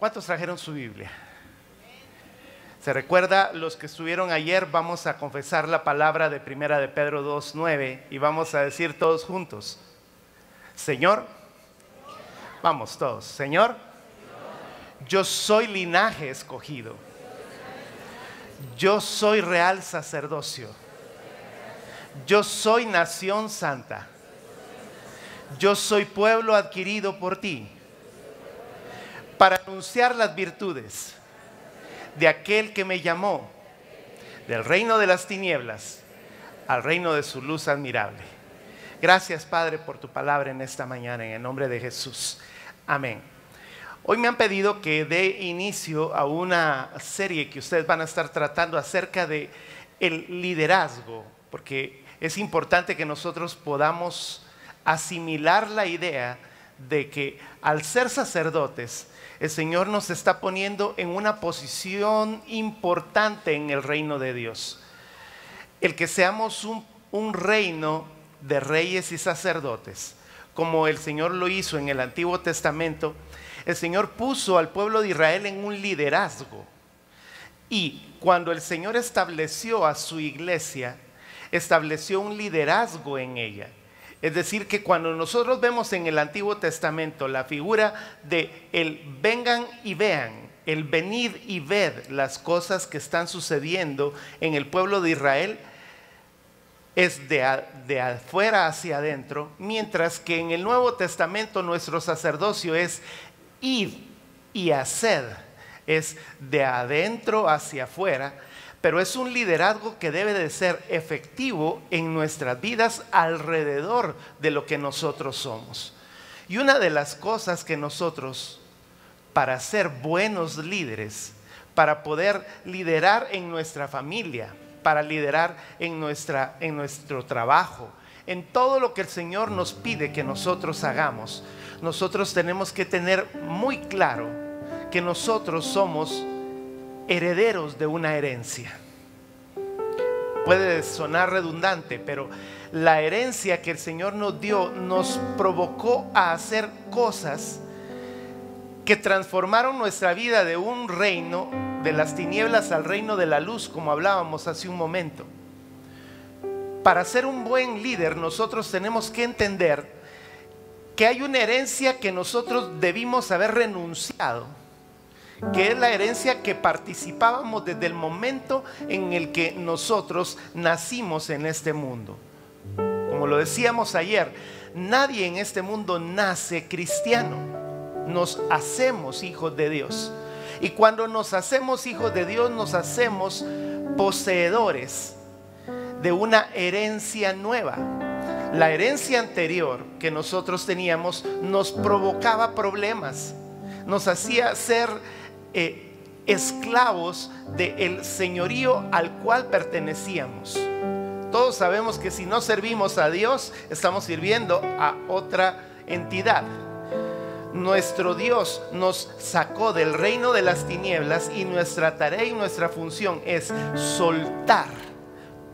¿Cuántos trajeron su Biblia? ¿Se recuerda? Los que estuvieron ayer, vamos a confesar la palabra de Primera de Pedro 2:9 y vamos a decir todos juntos: Señor, vamos todos, Señor, yo soy linaje escogido, yo soy real sacerdocio, yo soy nación santa, yo soy pueblo adquirido por ti, para anunciar las virtudes de aquel que me llamó del reino de las tinieblas al reino de su luz admirable. Gracias, Padre, por tu palabra en esta mañana, en el nombre de Jesús. Amén. Hoy me han pedido que dé inicio a una serie que ustedes van a estar tratando acerca de el liderazgo, porque es importante que nosotros podamos asimilar la idea de que al ser sacerdotes, el Señor nos está poniendo en una posición importante en el reino de Dios. El que seamos un reino de reyes y sacerdotes, como el Señor lo hizo en el Antiguo Testamento. El Señor puso al pueblo de Israel en un liderazgo. Y cuando el Señor estableció a su iglesia, estableció un liderazgo en ella. Es decir, que cuando nosotros vemos en el Antiguo Testamento la figura de el vengan y vean, el venid y ved las cosas que están sucediendo en el pueblo de Israel, es de afuera hacia adentro, mientras que en el Nuevo Testamento nuestro sacerdocio es ir y hacer, es de adentro hacia afuera. Pero es un liderazgo que debe de ser efectivo en nuestras vidas alrededor de lo que nosotros somos. Y una de las cosas que nosotros, para ser buenos líderes, para poder liderar en nuestra familia, para liderar en nuestro trabajo, en todo lo que el Señor nos pide que nosotros hagamos, nosotros tenemos que tener muy claro que nosotros somos herederos de una herencia. Puede sonar redundante, pero la herencia que el Señor nos dio nos provocó a hacer cosas que transformaron nuestra vida de un reino de las tinieblas al reino de la luz, como hablábamos hace un momento. Para ser un buen líder, nosotros tenemos que entender que hay una herencia que nosotros debimos haber renunciado, que es la herencia que participábamos desde el momento en el que nosotros nacimos en este mundo. Como lo decíamos ayer, nadie en este mundo nace cristiano, nos hacemos hijos de Dios. Y cuando nos hacemos hijos de Dios, nos hacemos poseedores de una herencia nueva. La herencia anterior que nosotros teníamos nos provocaba problemas, nos hacía ser esclavos del señorío al cual pertenecíamos. Todos sabemos que si no servimos a Dios, estamos sirviendo a otra entidad. Nuestro Dios nos sacó del reino de las tinieblas y nuestra tarea y nuestra función es soltar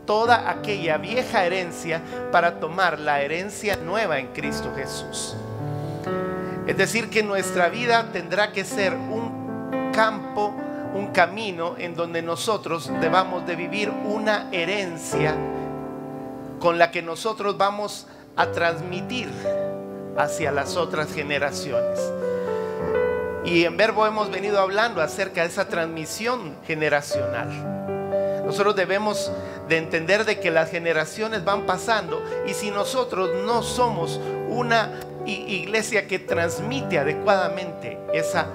toda aquella vieja herencia para tomar la herencia nueva en Cristo Jesús. Es decir, que nuestra vida tendrá que ser un campo, un camino en donde nosotros debamos de vivir una herencia con la que nosotros vamos a transmitir hacia las otras generaciones. Y en Verbo hemos venido hablando acerca de esa transmisión generacional. Nosotros debemos de entender de que las generaciones van pasando, y si nosotros no somos una iglesia que transmite adecuadamente esa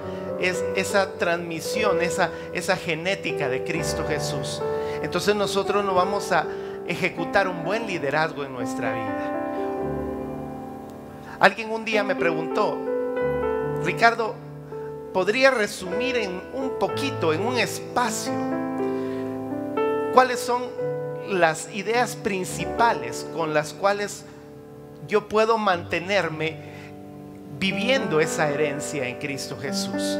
transmisión, esa genética de Cristo Jesús, entonces nosotros no vamos a ejecutar un buen liderazgo en nuestra vida. Alguien un día me preguntó: Ricardo, ¿podría resumir en un poquito, en un espacio, cuáles son las ideas principales con las cuales yo puedo mantenerme viviendo esa herencia en Cristo Jesús?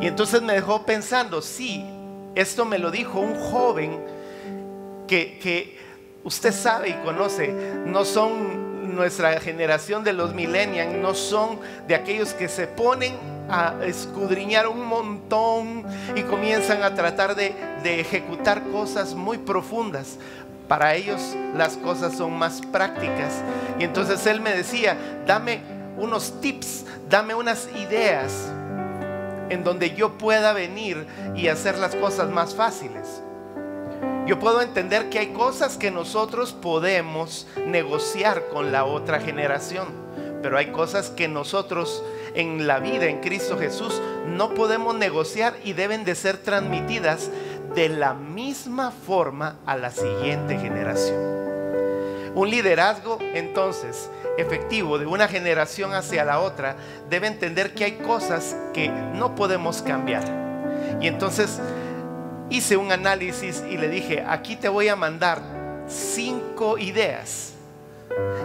Y entonces me dejó pensando. Sí, esto me lo dijo un joven que usted sabe y conoce. No son nuestra generación de los millennials, no son de aquellos que se ponen a escudriñar un montón y comienzan a tratar de ejecutar cosas muy profundas. Para ellos las cosas son más prácticas. Y entonces él me decía, dame unos tips, dame unas ideas en donde yo pueda venir y hacer las cosas más fáciles. Yo puedo entender que hay cosas que nosotros podemos negociar con la otra generación, pero hay cosas que nosotros en la vida en Cristo Jesús no podemos negociar y deben de ser transmitidas de la misma forma a la siguiente generación. Un liderazgo entonces efectivo de una generación hacia la otra debe entender que hay cosas que no podemos cambiar. Y entonces hice un análisis y le dije, aquí te voy a mandar 5 ideas.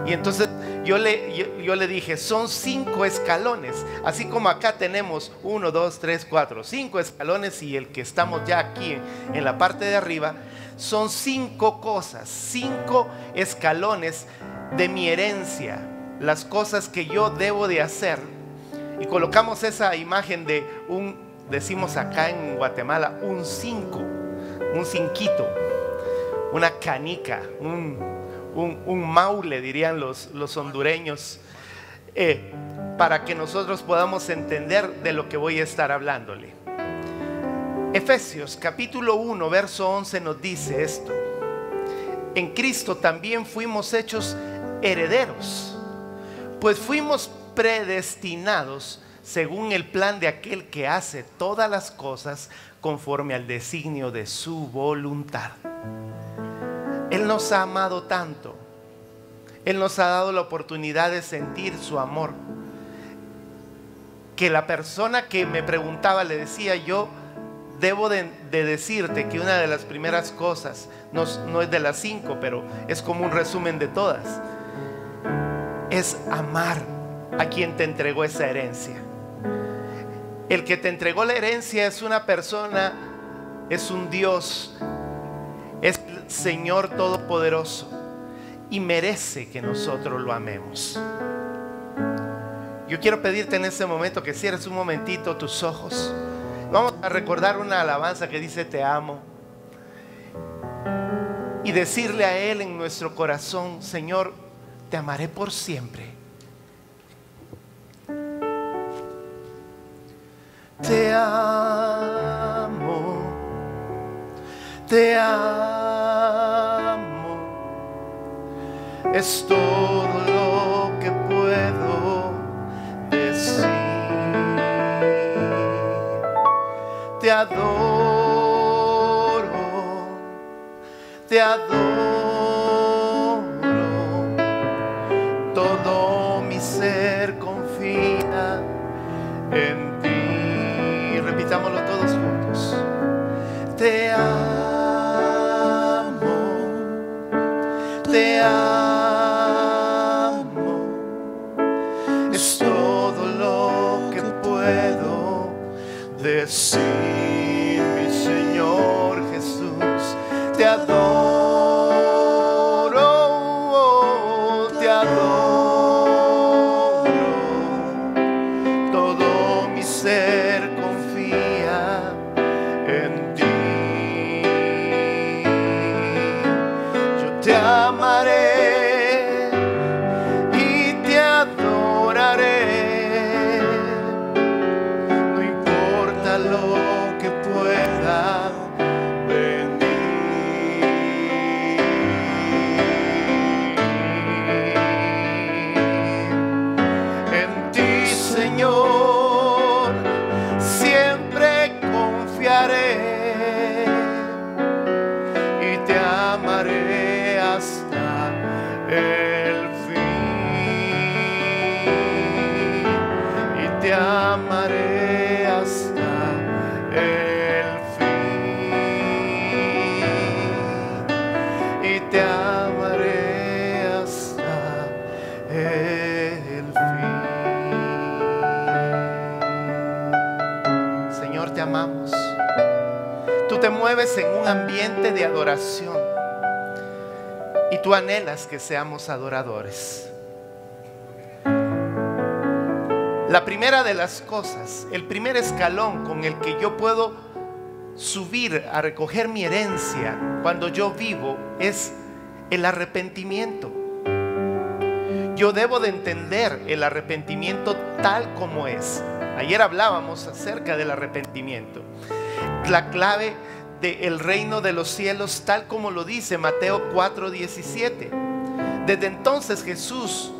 Y entonces yo le dije, son 5 escalones. Así como acá tenemos 1, 2, 3, 4, 5 escalones, y el que estamos ya aquí en la parte de arriba, son 5 cosas, 5 escalones de mi herencia, las cosas que yo debo de hacer. Y colocamos esa imagen de decimos acá en Guatemala, un cinquito, una canica, un maule, dirían los hondureños, para que nosotros podamos entender de lo que voy a estar hablándole. Efesios capítulo 1 verso 11 nos dice esto: en Cristo también fuimos hechos herederos, pues fuimos predestinados según el plan de aquel que hace todas las cosas conforme al designio de su voluntad. Él nos ha amado tanto, Él nos ha dado la oportunidad de sentir su amor, que la persona que me preguntaba le decía, yo debo de decirte que una de las primeras cosas, no es de las 5, pero es como un resumen de todas, es amar a quien te entregó esa herencia. El que te entregó la herencia es una persona, es un Dios, es el Señor Todopoderoso, y merece que nosotros lo amemos. Yo quiero pedirte en este momento que cierres un momentito tus ojos. Vamos a recordar una alabanza que dice te amo, y decirle a Él en nuestro corazón, Señor, te amaré por siempre. Te amo, te amo, es todo lo que puedo decir. Te adoro, te adoro, todo mi ser confía en ti. Repitámoslo todos juntos. Te amo, te amo, es todo lo que puedo decir, mi Señor Jesús. Te adoro, te adoro, todo mi ser confía en ti. Yo te amaré y te adoraré, no importa lo que pueda venir. En ti, Señor, siempre confiaré y te amaré hasta el fin, y te amaré hasta el fin, y te amaré hasta el fin. Señor, te amamos. Tú te mueves en un ambiente de adoración y tú anhelas que seamos adoradores. La primera de las cosas, el primer escalón con el que yo puedo subir a recoger mi herencia cuando yo vivo es el arrepentimiento. Yo debo de entender el arrepentimiento tal como es. Ayer hablábamos acerca del arrepentimiento. La clave del reino de los cielos, tal como lo dice Mateo 4:17. Desde entonces Jesús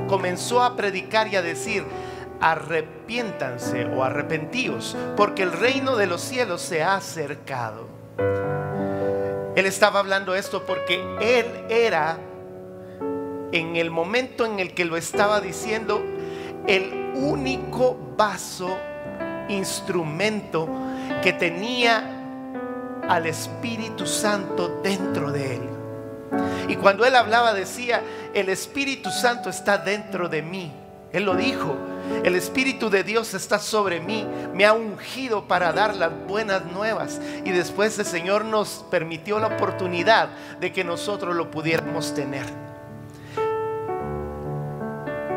comenzó a predicar y a decir: arrepiéntanse o arrepentíos, porque el reino de los cielos se ha acercado. Él estaba hablando esto porque él era, en el momento en el que lo estaba diciendo, el único vaso, instrumento que tenía al Espíritu Santo dentro de él. Y cuando él hablaba decía: el Espíritu Santo está dentro de mí. Él lo dijo: el Espíritu de Dios está sobre mí, me ha ungido para dar las buenas nuevas. Y después el Señor nos permitió la oportunidad de que nosotros lo pudiéramos tener.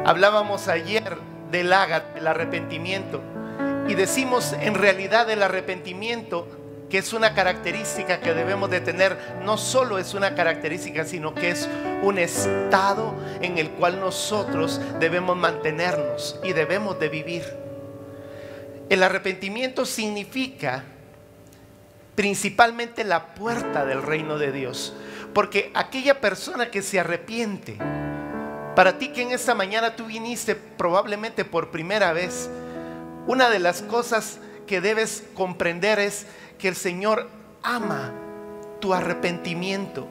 Hablábamos ayer del ágape, el arrepentimiento, y decimos en realidad el arrepentimiento, que es una característica que debemos de tener. No solo es una característica, sino que es un estado en el cual nosotros debemos mantenernos y debemos de vivir. El arrepentimiento significa principalmente la puerta del reino de Dios, porque aquella persona que se arrepiente, para ti que en esta mañana tú viniste probablemente por primera vez, una de las cosas que debes comprender es que el Señor ama tu arrepentimiento.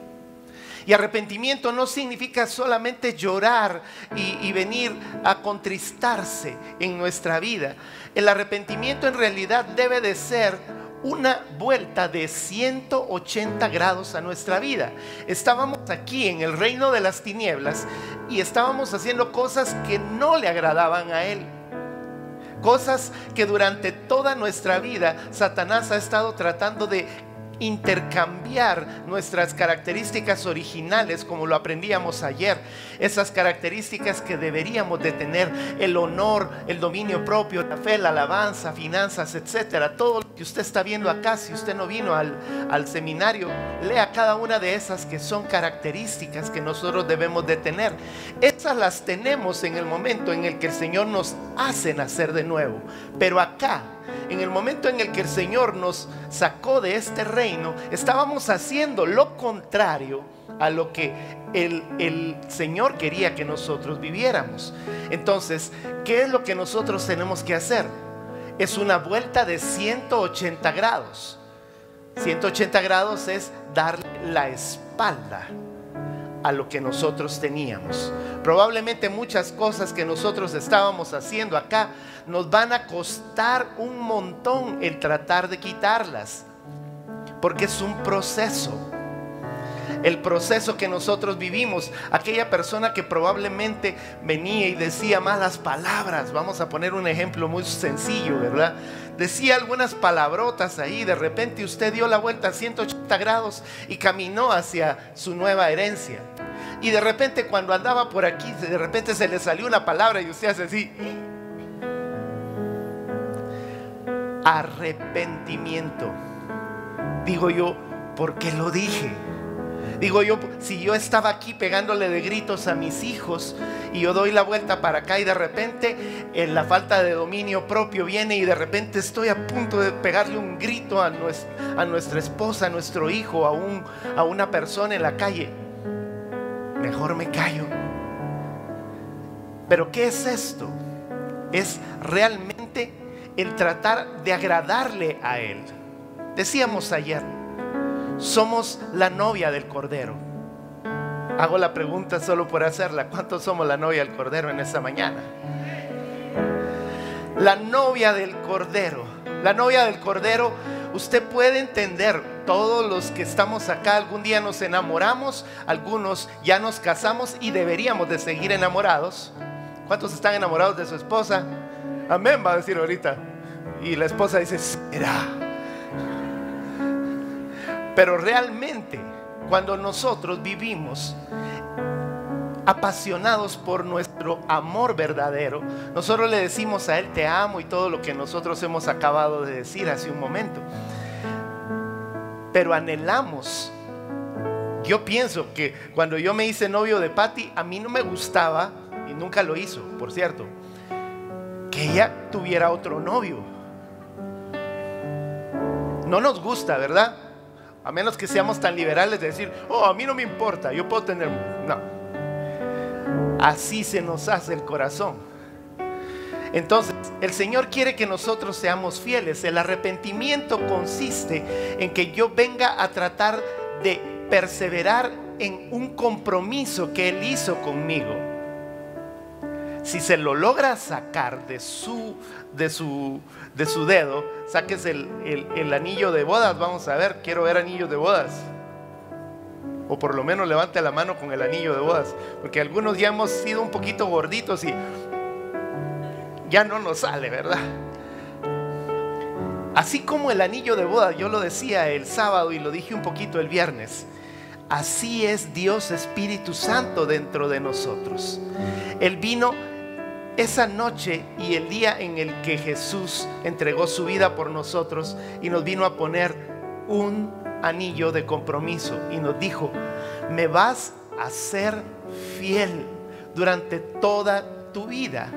Y arrepentimiento no significa solamente llorar y venir a contristarse en nuestra vida. El arrepentimiento en realidad debe de ser una vuelta de 180 grados a nuestra vida. Estábamos aquí en el reino de las tinieblas y estábamos haciendo cosas que no le agradaban a Él. Cosas que durante toda nuestra vida Satanás ha estado tratando de intercambiar nuestras características originales, como lo aprendíamos ayer. Esas características que deberíamos de tener: el honor, el dominio propio, la fe, la alabanza, finanzas, etcétera. Todo lo que usted está viendo acá, si usted no vino al seminario, lea cada una de esas que son características que nosotros debemos de tener. Esas las tenemos en el momento en el que el Señor nos hace nacer de nuevo. Pero acá, en el momento en el que el Señor nos sacó de este reino, estábamos haciendo lo contrario a lo que el Señor quería que nosotros viviéramos. Entonces, ¿qué es lo que nosotros tenemos que hacer? Es una vuelta de 180 grados. 180 grados es darle la espalda a lo que nosotros teníamos. Probablemente muchas cosas que nosotros estábamos haciendo acá nos van a costar un montón el tratar de quitarlas, porque es un proceso. El proceso que nosotros vivimos, aquella persona que probablemente venía y decía malas palabras, vamos a poner un ejemplo muy sencillo, ¿verdad? Decía algunas palabrotas ahí, de repente usted dio la vuelta a 180 grados y caminó hacia su nueva herencia. Y de repente cuando andaba por aquí, de repente se le salió una palabra y usted hace así. Arrepentimiento. Digo yo, ¿por qué lo dije? Digo yo, si yo estaba aquí pegándole de gritos a mis hijos y yo doy la vuelta para acá y de repente la falta de dominio propio viene y de repente estoy a punto de pegarle un grito a nuestra esposa, a nuestro hijo, a una persona en la calle, mejor me callo. Pero ¿qué es esto? Es realmente el tratar de agradarle a Él. Decíamos ayer, somos la novia del Cordero. Hago la pregunta solo por hacerla: ¿cuántos somos la novia del Cordero en esta mañana? La novia del Cordero. La novia del Cordero. Usted puede entender, todos los que estamos acá algún día nos enamoramos, algunos ya nos casamos y deberíamos de seguir enamorados. ¿Cuántos están enamorados de su esposa? Amén, va a decir ahorita. Y la esposa dice, será. Pero realmente, cuando nosotros vivimos apasionados por nuestro amor verdadero, nosotros le decimos a Él te amo y todo lo que nosotros hemos acabado de decir hace un momento. Pero anhelamos. Yo pienso que cuando yo me hice novio de Patty, a mí no me gustaba, y nunca lo hizo, por cierto, que ella tuviera otro novio. No nos gusta, ¿verdad? A menos que seamos tan liberales de decir, oh, a mí no me importa, yo puedo tener. No. Así se nos hace el corazón. Entonces, el Señor quiere que nosotros seamos fieles. El arrepentimiento consiste en que yo venga a tratar de perseverar en un compromiso que Él hizo conmigo. Si se lo logra sacar de su dedo, saques el anillo de bodas. Vamos a ver, quiero ver anillos de bodas. O por lo menos levante la mano con el anillo de bodas, porque algunos ya hemos sido un poquito gorditos y ya no nos sale, ¿verdad? Así como el anillo de bodas, yo lo decía el sábado y lo dije un poquito el viernes, así es Dios Espíritu Santo dentro de nosotros. Él vino esa noche y el día en el que Jesús entregó su vida por nosotros y nos vino a poner un anillo de compromiso y nos dijo, me vas a ser fiel durante toda tu vida.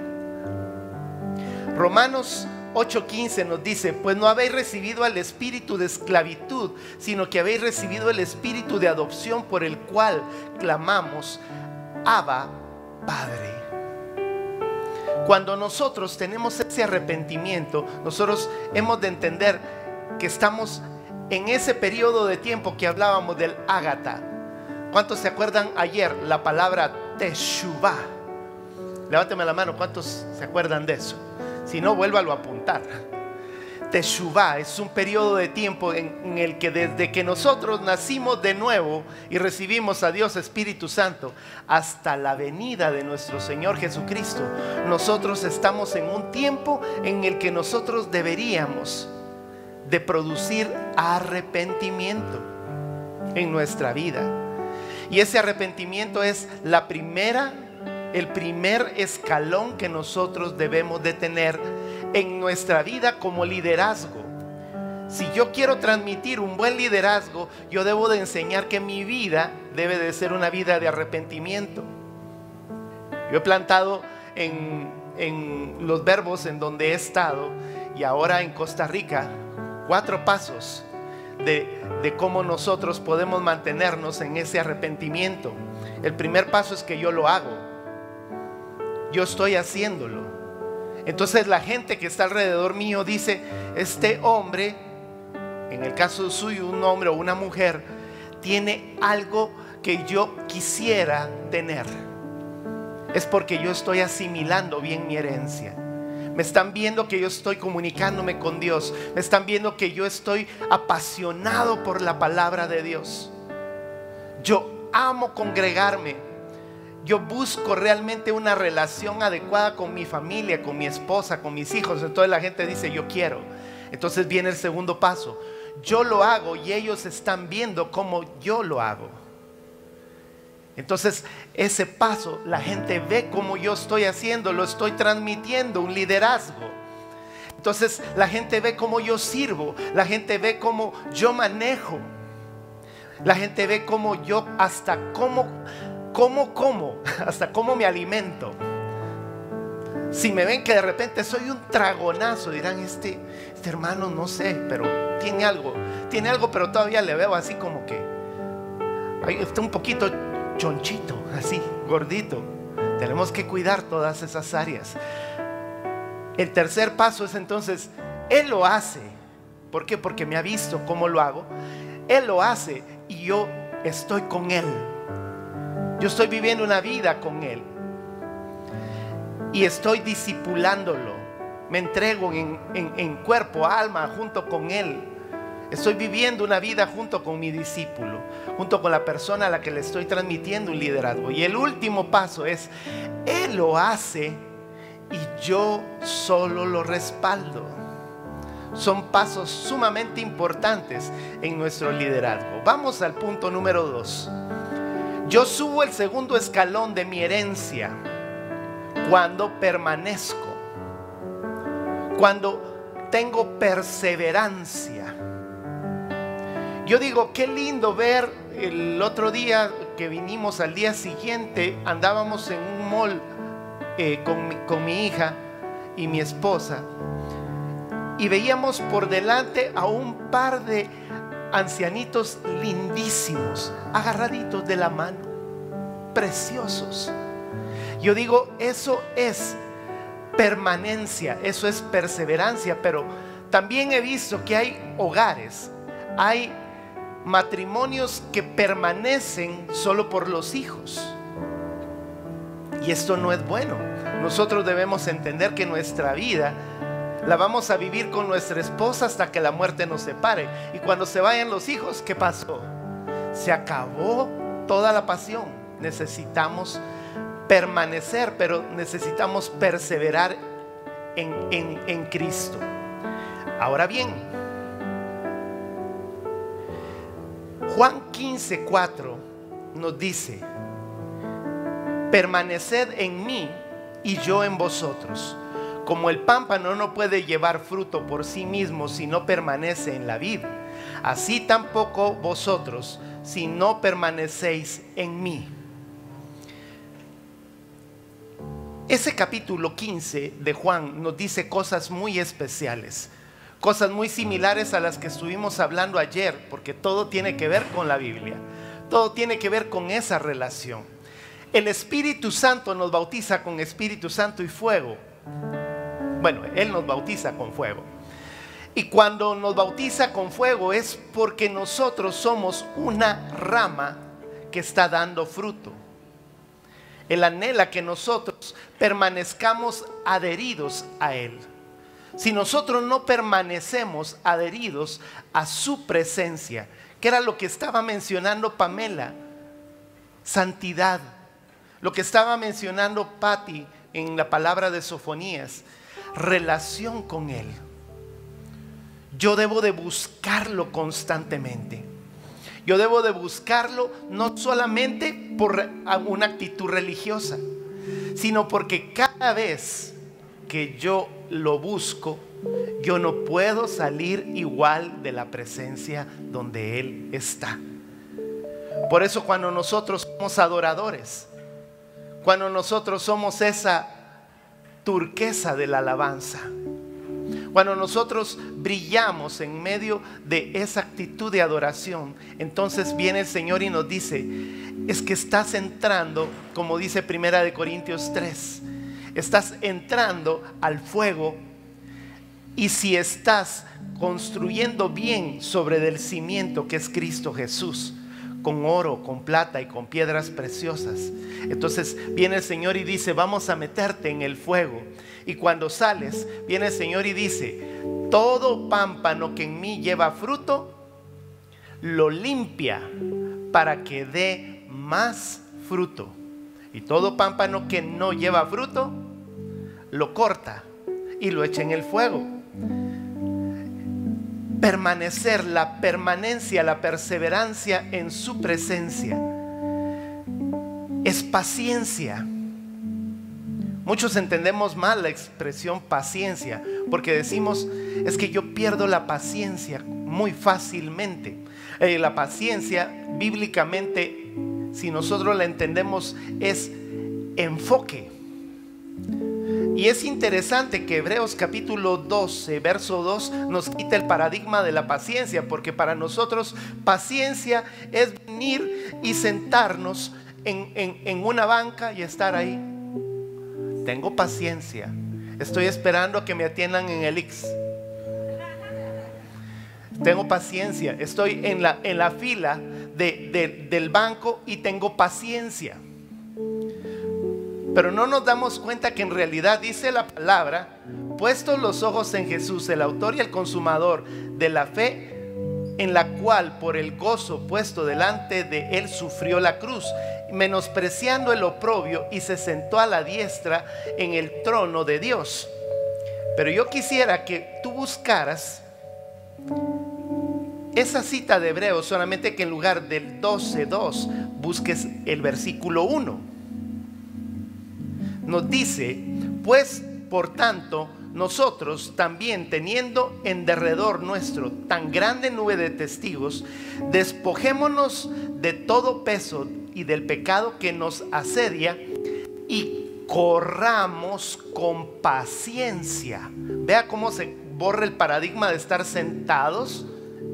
Romanos 8:15 nos dice, pues no habéis recibido al espíritu de esclavitud, sino que habéis recibido el espíritu de adopción, por el cual clamamos, Abba, Padre. Cuando nosotros tenemos ese arrepentimiento, nosotros hemos de entender que estamos en ese periodo de tiempo que hablábamos del Ágata. ¿Cuántos se acuerdan ayer la palabra Teshuvah? Levánteme la mano, ¿cuántos se acuerdan de eso? Si no, vuélvalo a apuntar. Teshuvah es un periodo de tiempo en el que desde que nosotros nacimos de nuevo y recibimos a Dios Espíritu Santo hasta la venida de nuestro Señor Jesucristo, nosotros estamos en un tiempo en el que nosotros deberíamos de producir arrepentimiento en nuestra vida. Y ese arrepentimiento es el primer escalón que nosotros debemos de tener en nuestra vida como liderazgo. Si yo quiero transmitir un buen liderazgo, yo debo de enseñar que mi vida debe de ser una vida de arrepentimiento. Yo he plantado en los verbos en donde he estado y ahora en Costa Rica 4 pasos de cómo nosotros podemos mantenernos en ese arrepentimiento. El primer paso es que yo lo hago. Yo estoy haciéndolo. Entonces la gente que está alrededor mío dice, este hombre, en el caso suyo un hombre o una mujer, tiene algo que yo quisiera tener. Es porque yo estoy asimilando bien mi herencia. Me están viendo que yo estoy comunicándome con Dios. Me están viendo que yo estoy apasionado por la palabra de Dios. Yo amo congregarme. Yo busco realmente una relación adecuada con mi familia, con mi esposa, con mis hijos. Entonces la gente dice, yo quiero. Entonces viene el segundo paso. Yo lo hago y ellos están viendo cómo yo lo hago. Entonces ese paso, la gente ve cómo yo estoy haciendo, lo estoy transmitiendo, un liderazgo. Entonces la gente ve cómo yo sirvo, la gente ve cómo yo manejo, la gente ve cómo yo hasta cómo me alimento. Si me ven que de repente soy un tragonazo, dirán, este hermano no sé, pero tiene algo, pero todavía le veo así como que está un poquito chonchito, así, gordito. Tenemos que cuidar todas esas áreas. El tercer paso es entonces, Él lo hace. ¿Por qué? Porque me ha visto cómo lo hago. Él lo hace y yo estoy con Él. Yo estoy viviendo una vida con Él y estoy discipulándolo. Me entrego en cuerpo, alma, junto con Él. Estoy viviendo una vida junto con mi discípulo, junto con la persona a la que le estoy transmitiendo un liderazgo. Y el último paso es, Él lo hace y yo solo lo respaldo. Son pasos sumamente importantes en nuestro liderazgo. Vamos al punto número 2. Yo subo el segundo escalón de mi herencia cuando permanezco, cuando tengo perseverancia. Yo digo, qué lindo ver el otro día que vinimos, al día siguiente andábamos en un mall con mi hija y mi esposa, y veíamos por delante a un par de ancianitos lindísimos, agarraditos de la mano, preciosos. Yo digo, eso es permanencia, eso es perseverancia. Pero también he visto que hay hogares, hay matrimonios que permanecen solo por los hijos, y esto no es bueno. Nosotros debemos entender que nuestra vida la vamos a vivir con nuestra esposa hasta que la muerte nos separe. Y cuando se vayan los hijos, ¿qué pasó? Se acabó toda la pasión. Necesitamos permanecer, pero necesitamos perseverar en Cristo. Ahora bien, Juan 15:4 nos dice: permaneced en mí y yo en vosotros. Como el pámpano no puede llevar fruto por sí mismo si no permanece en la vid, así tampoco vosotros si no permanecéis en mí. Ese capítulo 15 de Juan nos dice cosas muy especiales, cosas muy similares a las que estuvimos hablando ayer, porque todo tiene que ver con la Biblia, todo tiene que ver con esa relación. El Espíritu Santo nos bautiza con Espíritu Santo y fuego. Bueno, Él nos bautiza con fuego. Y cuando nos bautiza con fuego es porque nosotros somos una rama que está dando fruto. Él anhela que nosotros permanezcamos adheridos a Él. Si nosotros no permanecemos adheridos a su presencia, que era lo que estaba mencionando Pamela, santidad, lo que estaba mencionando Patti en la palabra de Sofonías, relación con Él. Yo debo de buscarlo constantemente. Yo debo de buscarlo no solamente por una actitud religiosa, sino porque cada vez que yo lo busco, yo no puedo salir igual de la presencia donde Él está. Por eso cuando nosotros somos adoradores, cuando nosotros somos esa turquesa de la alabanza, cuando nosotros brillamos en medio de esa actitud de adoración, entonces viene el Señor y nos dice: es que estás entrando, como dice 1 Corintios 3, estás entrando al fuego. Y si estás construyendo bien sobre del cimiento que es Cristo Jesús, con oro, con plata y con piedras preciosas, entonces viene el Señor y dice: vamos a meterte en el fuego. Y cuando sales, viene el Señor y dice: todo pámpano que en mí lleva fruto, lo limpia para que dé más fruto. Y todo pámpano que no lleva fruto, lo corta y lo echa en el fuego. Permanecer, la permanencia, la perseverancia en su presencia es paciencia. Muchos entendemos mal la expresión paciencia, porque decimos: es que yo pierdo la paciencia muy fácilmente. La paciencia, bíblicamente, si nosotros la entendemos, es enfoque. Y es interesante que Hebreos capítulo 12, verso 2 nos quita el paradigma de la paciencia, porque para nosotros paciencia es venir y sentarnos en una banca y estar ahí. Tengo paciencia, estoy esperando a que me atiendan en el IX. Tengo paciencia, estoy en la fila del banco y tengo paciencia. Pero no nos damos cuenta que en realidad dice la palabra: puestos los ojos en Jesús, el autor y el consumador de la fe, en la cual por el gozo puesto delante de Él sufrió la cruz, menospreciando el oprobio, y se sentó a la diestra en el trono de Dios. Pero yo quisiera que tú buscaras esa cita de Hebreos, solamente que en lugar del 12:2 busques el versículo 1. Nos dice: pues por tanto nosotros también, teniendo en derredor nuestro tan grande nube de testigos, despojémonos de todo peso y del pecado que nos asedia, y corramos con paciencia. Vea cómo se borra el paradigma de estar sentados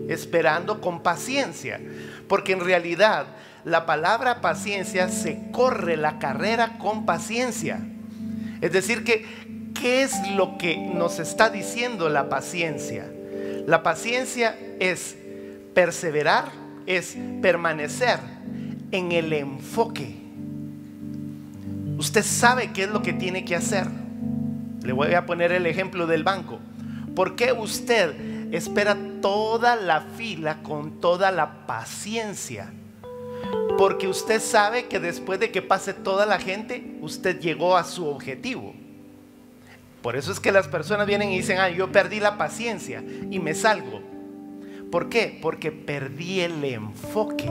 esperando con paciencia, porque en realidad la palabra paciencia, se corre la carrera con paciencia. Es decir, que ¿qué es lo que nos está diciendo la paciencia? La paciencia es perseverar, es permanecer en el enfoque. Usted sabe qué es lo que tiene que hacer. Le voy a poner el ejemplo del banco. ¿Por qué usted espera toda la fila con toda la paciencia? Porque usted sabe que después de que pase toda la gente, usted llegó a su objetivo. Por eso es que las personas vienen y dicen: yo perdí la paciencia y me salgo. ¿Por qué? Porque perdí el enfoque.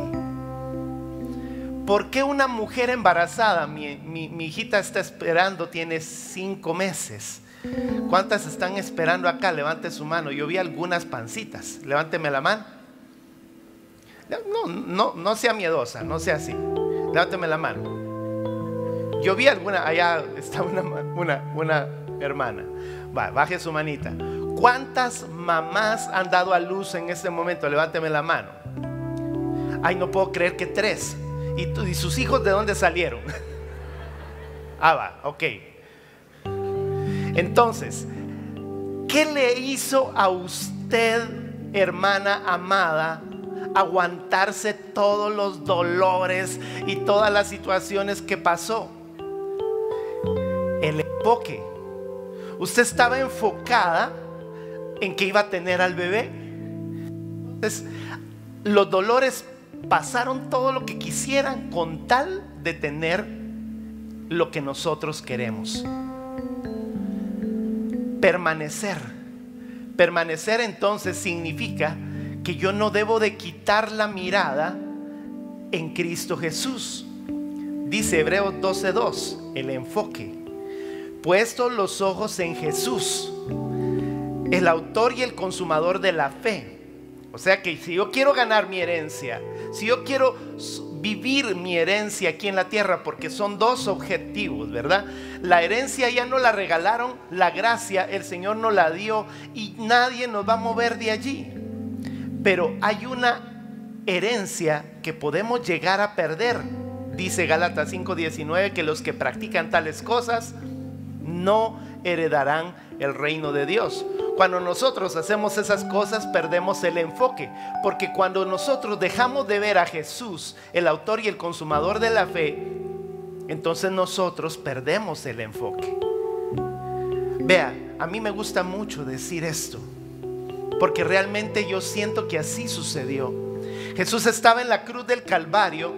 ¿Por qué una mujer embarazada, mi hijita está esperando, tiene 5 meses? ¿Cuántas están esperando acá? Levante su mano. Yo vi algunas pancitas. Levánteme la mano. No sea miedosa, no sea así. Levánteme la mano. Yo vi alguna, allá está una hermana. Baje su manita. ¿Cuántas mamás han dado a luz en este momento? Levánteme la mano. Ay, no puedo creer que 3. ¿Y sus hijos de dónde salieron? Ok. Entonces, ¿qué le hizo a usted, hermana amada, aguantarse todos los dolores y todas las situaciones que pasó? El enfoque. Usted estaba enfocada en que iba a tener al bebé. Entonces, los dolores pasaron todo lo que quisieran con tal de tener lo que nosotros queremos. Permanecer entonces significa que yo no debo de quitar la mirada en Cristo Jesús. Dice Hebreos 12:2, el enfoque: puestos los ojos en Jesús, el autor y el consumador de la fe. O sea que si yo quiero ganar mi herencia, si yo quiero vivir mi herencia aquí en la tierra, porque son 2 objetivos, ¿verdad? La herencia ya no la regalaron, la gracia el Señor nos la dio y nadie nos va a mover de allí. Pero hay una herencia que podemos llegar a perder. Dice Gálatas 5:19 que los que practican tales cosas no heredarán el reino de Dios. Cuando nosotros hacemos esas cosas, perdemos el enfoque, porque cuando nosotros dejamos de ver a Jesús, el autor y el consumador de la fe, entonces nosotros perdemos el enfoque. Vea, a mí me gusta mucho decir esto, porque realmente yo siento que así sucedió. Jesús estaba en la cruz del Calvario,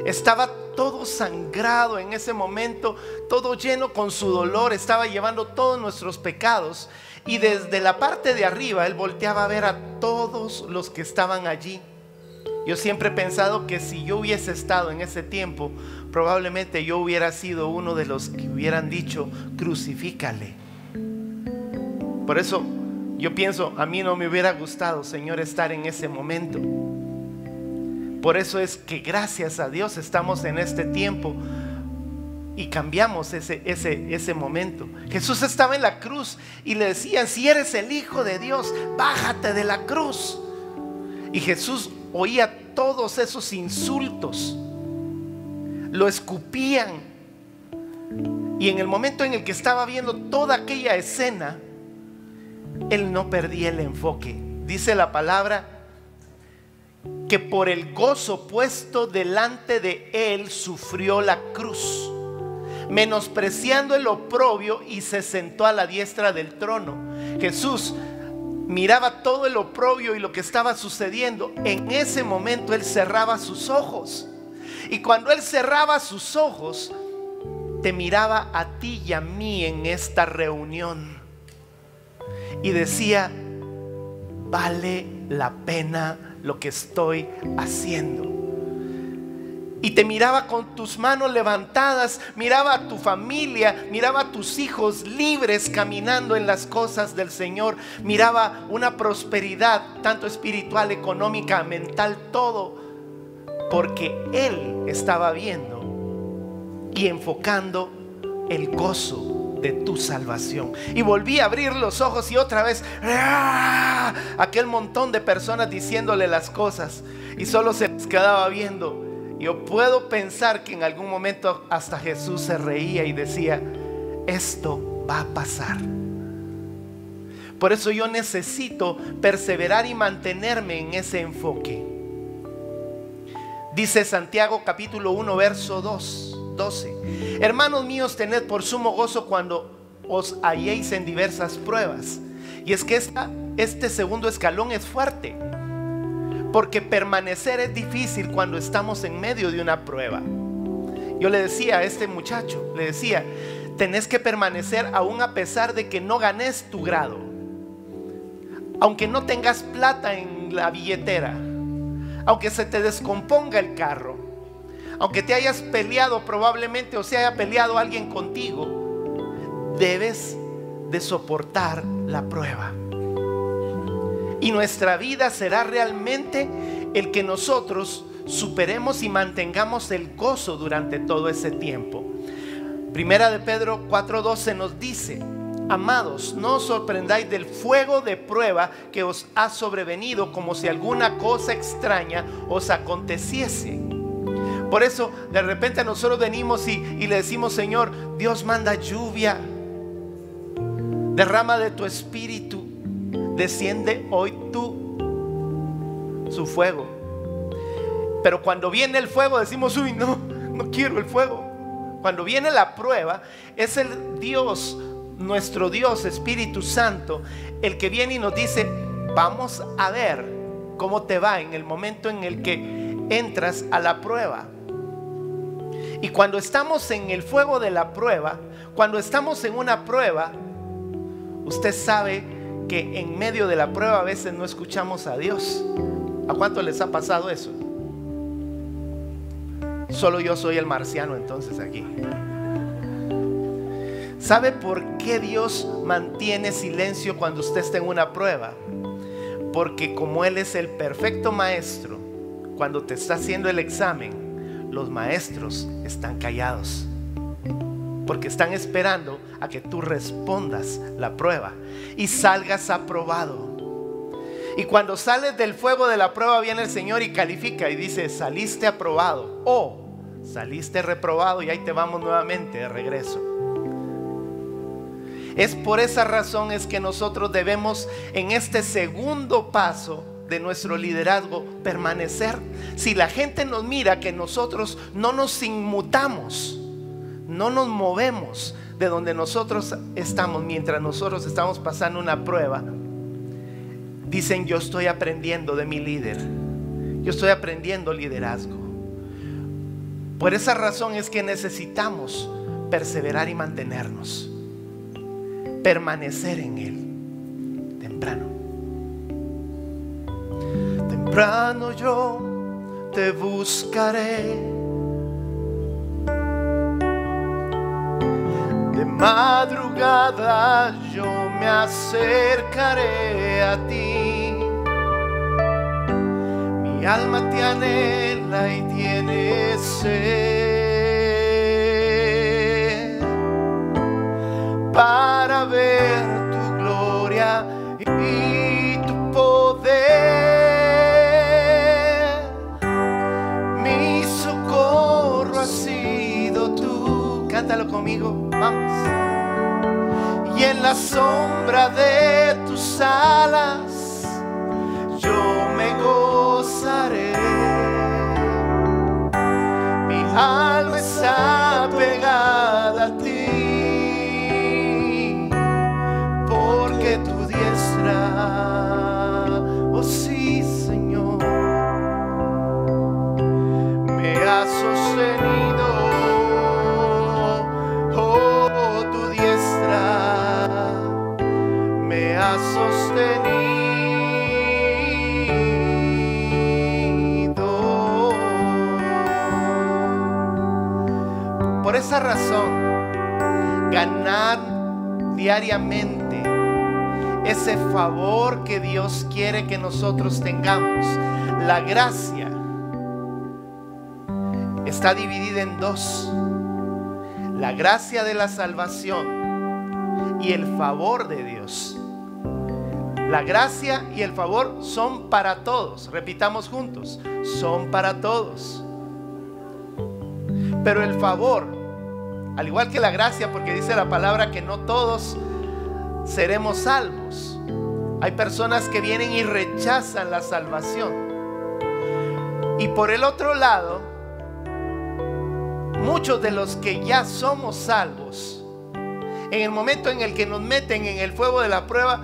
estaba todo sangrado en ese momento, todo lleno con su dolor, estaba llevando todos nuestros pecados. Y desde la parte de arriba Él volteaba a ver a todos los que estaban allí. Yo siempre he pensado que si yo hubiese estado en ese tiempo, probablemente yo hubiera sido uno de los que hubieran dicho: crucifícale. Por eso yo pienso, a mí no me hubiera gustado, Señor, estar en ese momento. Por eso es que gracias a Dios estamos en este tiempo y cambiamos ese momento. Jesús estaba en la cruz y le decían: si eres el Hijo de Dios, bájate de la cruz. Y Jesús oía todos esos insultos, lo escupían. Y en el momento en el que estaba viendo toda aquella escena, Él no perdía el enfoque. Dice la palabra que por el gozo puesto delante de Él sufrió la cruz, menospreciando el oprobio, y se sentó a la diestra del trono. Jesús miraba todo el oprobio y lo que estaba sucediendo. En ese momento Él cerraba sus ojos, y cuando Él cerraba sus ojos, te miraba a ti y a mí en esta reunión y decía: vale la pena lo que estoy haciendo. y te miraba con tus manos levantadas, miraba a tu familia, miraba a tus hijos libres caminando en las cosas del Señor, miraba una prosperidad tanto espiritual, económica, mental, todo, porque Él estaba viendo y enfocando el gozo de tu salvación. Y volví a abrir los ojos y otra vez aquel montón de personas diciéndole las cosas, y solo se les quedaba viendo. Yo puedo pensar que en algún momento hasta Jesús se reía y decía: esto va a pasar. Por eso yo necesito perseverar y mantenerme en ese enfoque. Dice Santiago capítulo 1 verso 12: hermanos míos, tened por sumo gozo cuando os halléis en diversas pruebas. Y es que este segundo escalón es fuerte, porque permanecer es difícil cuando estamos en medio de una prueba. Yo le decía a este muchacho, le decía: tenés que permanecer aún a pesar de que no ganes tu grado, aunque no tengas plata en la billetera, aunque se te descomponga el carro, aunque te hayas peleado probablemente o se haya peleado alguien contigo, debes de soportar la prueba. Y nuestra vida será realmente el que nosotros superemos y mantengamos el gozo durante todo ese tiempo. Primera de Pedro 4:12 nos dice: amados, no os sorprendáis del fuego de prueba que os ha sobrevenido, como si alguna cosa extraña os aconteciese. Por eso de repente nosotros venimos y le decimos: Señor, Dios manda lluvia, derrama de tu espíritu, desciende hoy su fuego. Pero cuando viene el fuego decimos: uy, no quiero el fuego. Cuando viene la prueba, es el Dios, nuestro Dios Espíritu Santo, el que viene y nos dice: vamos a ver cómo te va en el momento en el que entras a la prueba. Y cuando estamos en el fuego de la prueba, cuando estamos en una prueba, usted sabe que en medio de la prueba a veces no escuchamos a Dios. ¿A cuánto les ha pasado eso? Solo yo soy el marciano entonces aquí. ¿Sabe por qué Dios mantiene silencio cuando usted está en una prueba? Porque como Él es el perfecto maestro, cuando te está haciendo el examen, los maestros están callados, porque están esperando a que tú respondas la prueba y salgas aprobado. Y cuando sales del fuego de la prueba, viene el Señor y califica y dice: saliste aprobado o saliste reprobado, y ahí te vamos nuevamente de regreso. Es por esa razón es que nosotros debemos, en este segundo paso de nuestro liderazgo, permanecer. Si la gente nos mira que nosotros no nos inmutamos, no nos movemos de donde nosotros estamos mientras nosotros estamos pasando una prueba, dicen: yo estoy aprendiendo de mi líder, yo estoy aprendiendo liderazgo. Por esa razón es que necesitamos perseverar y mantenernos, permanecer en Él. Temprano yo te buscaré, de madrugada yo me acercaré a ti. Mi alma te anhela y tiene sed para ver tu gloria y tu poder. Mi socorro ha sido tú. Cántalo conmigo, vamos. Y en la sombra de tus alas yo me gozaré. Mi alma está pegada a ti, porque tu diestra, oh sí, Señor, me ha sostenido. Oh, tu diestra me ha sostenido. esa razón, ganar diariamente ese favor que Dios quiere que nosotros tengamos. La gracia está dividida en dos: la gracia de la salvación y el favor de Dios. La gracia y el favor son para todos. Repitamos juntos: son para todos. Pero el favor, al igual que la gracia, porque dice la palabra que no todos seremos salvos. Hay personas que vienen y rechazan la salvación. Y por el otro lado, muchos de los que ya somos salvos, en el momento en el que nos meten en el fuego de la prueba,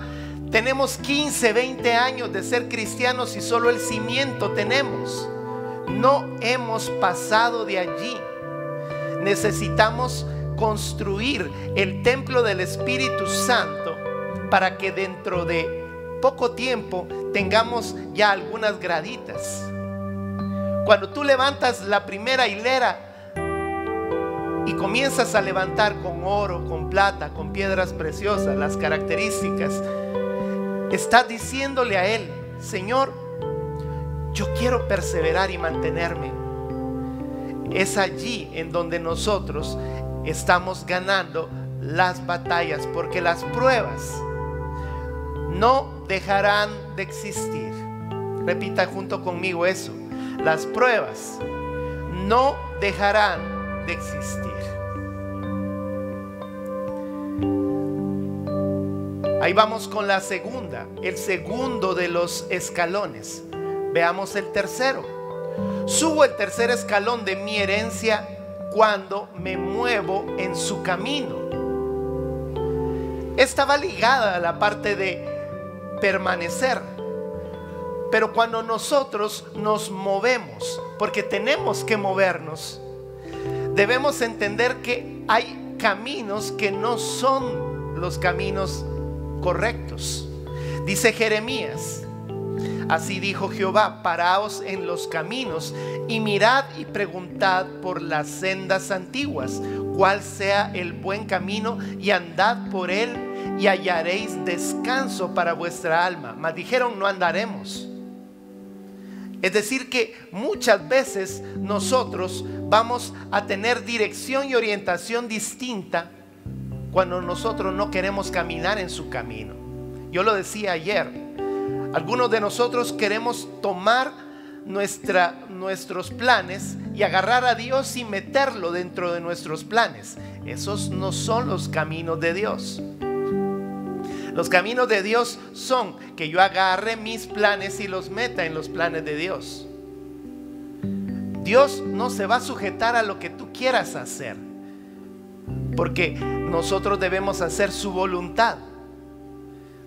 tenemos 15, 20 años de ser cristianos y solo el cimiento tenemos. No hemos pasado de allí. Necesitamos construir el templo del Espíritu Santo para que dentro de poco tiempo tengamos ya algunas graditas. Cuando tú levantas la primera hilera y comienzas a levantar con oro, con plata, con piedras preciosas, las características, estás diciéndole a Él: Señor, yo quiero perseverar y mantenerme. Es allí en donde nosotros estamos ganando las batallas, porque las pruebas no dejarán de existir. Repita junto conmigo eso: las pruebas no dejarán de existir. Ahí vamos con la segunda, el segundo de los escalones. Veamos el tercero. Subo el tercer escalón de mi herencia cuando me muevo en su camino. Esta va ligada a la parte de permanecer. Pero cuando nosotros nos movemos, porque tenemos que movernos, debemos entender que hay caminos que no son los caminos correctos. Dice Jeremías: así dijo Jehová, paraos en los caminos y mirad y preguntad por las sendas antiguas, cuál sea el buen camino, y andad por él y hallaréis descanso para vuestra alma. Mas dijeron: no andaremos. Es decir que muchas veces nosotros vamos a tener dirección y orientación distinta cuando nosotros no queremos caminar en su camino. Yo lo decía ayer. Algunos de nosotros queremos tomar nuestros planes y agarrar a Dios y meterlo dentro de nuestros planes. Esos no son los caminos de Dios. Los caminos de Dios son que yo agarre mis planes y los meta en los planes de Dios. Dios no se va a sujetar a lo que tú quieras hacer, porque nosotros debemos hacer su voluntad.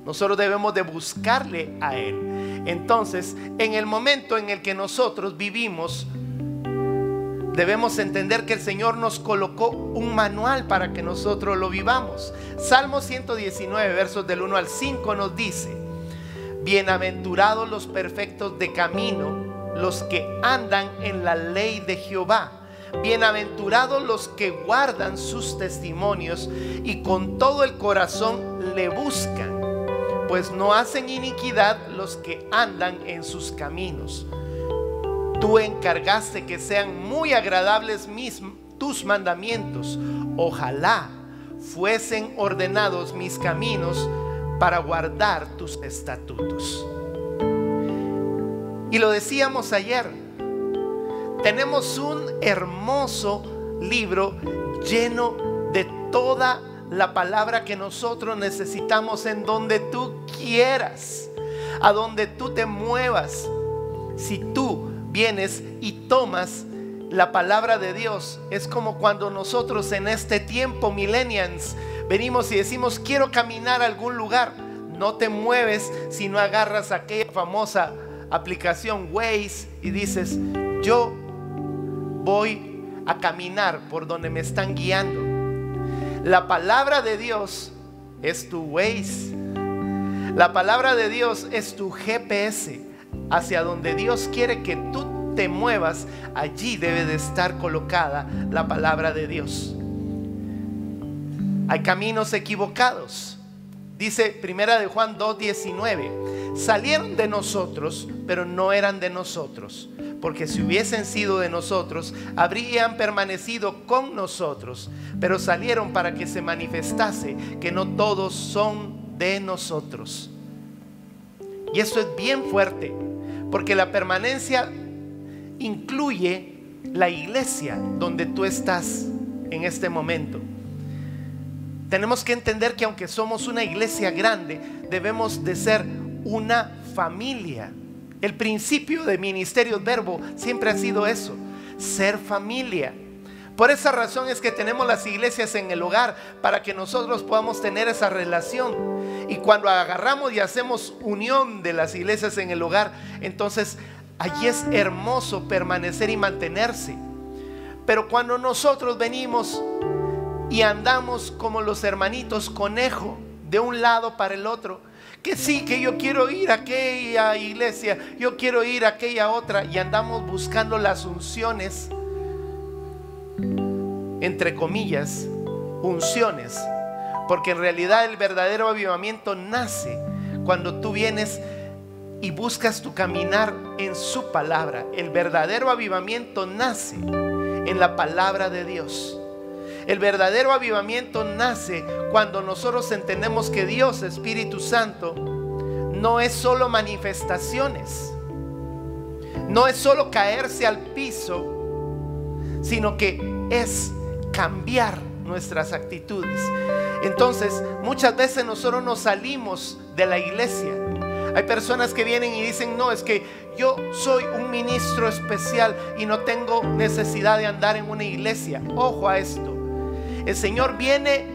Nosotros debemos de buscarle a Él. Entonces, en el momento en el que nosotros vivimos, debemos entender que el Señor nos colocó un manual para que nosotros lo vivamos. Salmo 119, versos del 1 al 5 nos dice: bienaventurados los perfectos de camino, los que andan en la ley de Jehová. Bienaventurados los que guardan sus testimonios y con todo el corazón le buscan, pues no hacen iniquidad los que andan en sus caminos. Tú encargaste que sean muy agradables tus mandamientos. Ojalá fuesen ordenados mis caminos para guardar tus estatutos. Y lo decíamos ayer, tenemos un hermoso libro lleno de toda la palabra que nosotros necesitamos en donde tú quieras, a donde tú te muevas. Si tú vienes y tomas la palabra de Dios, es como cuando nosotros en este tiempo millennials venimos y decimos: quiero caminar a algún lugar. No te mueves si no agarras aquella famosa aplicación Waze y dices: yo voy a caminar por donde me están guiando. La palabra de Dios es tu Waze. La palabra de Dios es tu GPS. Hacia donde Dios quiere que tú te muevas, allí debe de estar colocada la palabra de Dios. Hay caminos equivocados. Dice primera de Juan 2:19, salieron de nosotros, pero no eran de nosotros, porque si hubiesen sido de nosotros, habrían permanecido con nosotros, pero salieron para que se manifestase que no todos son de nosotros. Y esto es bien fuerte, porque la permanencia incluye la iglesia donde tú estás en este momento. Tenemos que entender que aunque somos una iglesia grande, debemos de ser una familia. El principio de Ministerios Verbo siempre ha sido eso, ser familia. Por esa razón es que tenemos las iglesias en el hogar, para que nosotros podamos tener esa relación. Y cuando agarramos y hacemos unión de las iglesias en el hogar, entonces allí es hermoso permanecer y mantenerse. Pero cuando nosotros venimos y andamos como los hermanitos conejo, de un lado para el otro, que sí, que yo quiero ir a aquella iglesia, yo quiero ir a aquella otra, y andamos buscando las unciones, entre comillas, unciones, porque en realidad el verdadero avivamiento nace cuando tú vienes y buscas tu caminar en su palabra. El verdadero avivamiento nace en la palabra de Dios. El verdadero avivamiento nace cuando nosotros entendemos que Dios, Espíritu Santo, no es solo manifestaciones, no es solo caerse al piso, sino que es cambiar nuestras actitudes. Entonces, muchas veces nosotros nos salimos de la iglesia. Hay personas que vienen y dicen, no, es que yo soy un ministro especial y no tengo necesidad de andar en una iglesia. Ojo a esto. ¿El Señor viene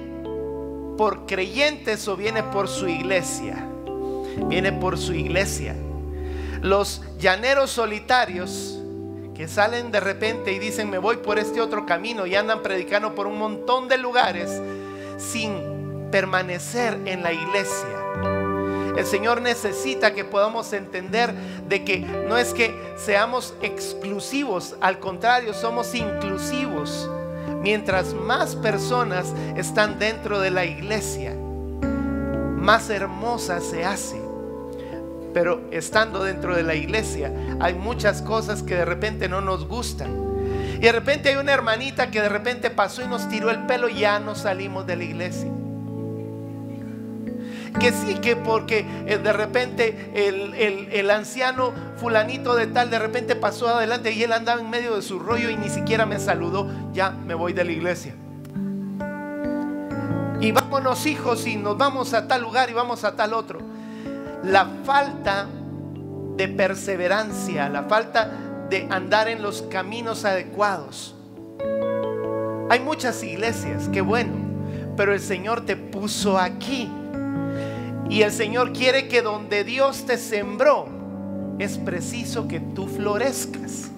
por creyentes o viene por su iglesia? Viene por su iglesia. Los llaneros solitarios que salen de repente y dicen, me voy por este otro camino, y andan predicando por un montón de lugares sin permanecer en la iglesia. El Señor necesita que podamos entender de que no es que seamos exclusivos, al contrario, somos inclusivos. Mientras más personas están dentro de la iglesia, más hermosa se hace. Pero estando dentro de la iglesia, hay muchas cosas que de repente no nos gustan. Y de repente hay una hermanita que de repente pasó y nos tiró el pelo y ya no salimos de la iglesia. Que sí, que porque de repente el anciano fulanito de tal de repente pasó adelante y él andaba en medio de su rollo y ni siquiera me saludó, ya me voy de la iglesia. Y vámonos, hijos, y nos vamos a tal lugar y vamos a tal otro. La falta de perseverancia, la falta de andar en los caminos adecuados. Hay muchas iglesias, qué bueno, pero el Señor te puso aquí. Y el Señor quiere que donde Dios te sembró, es preciso que tú florezcas.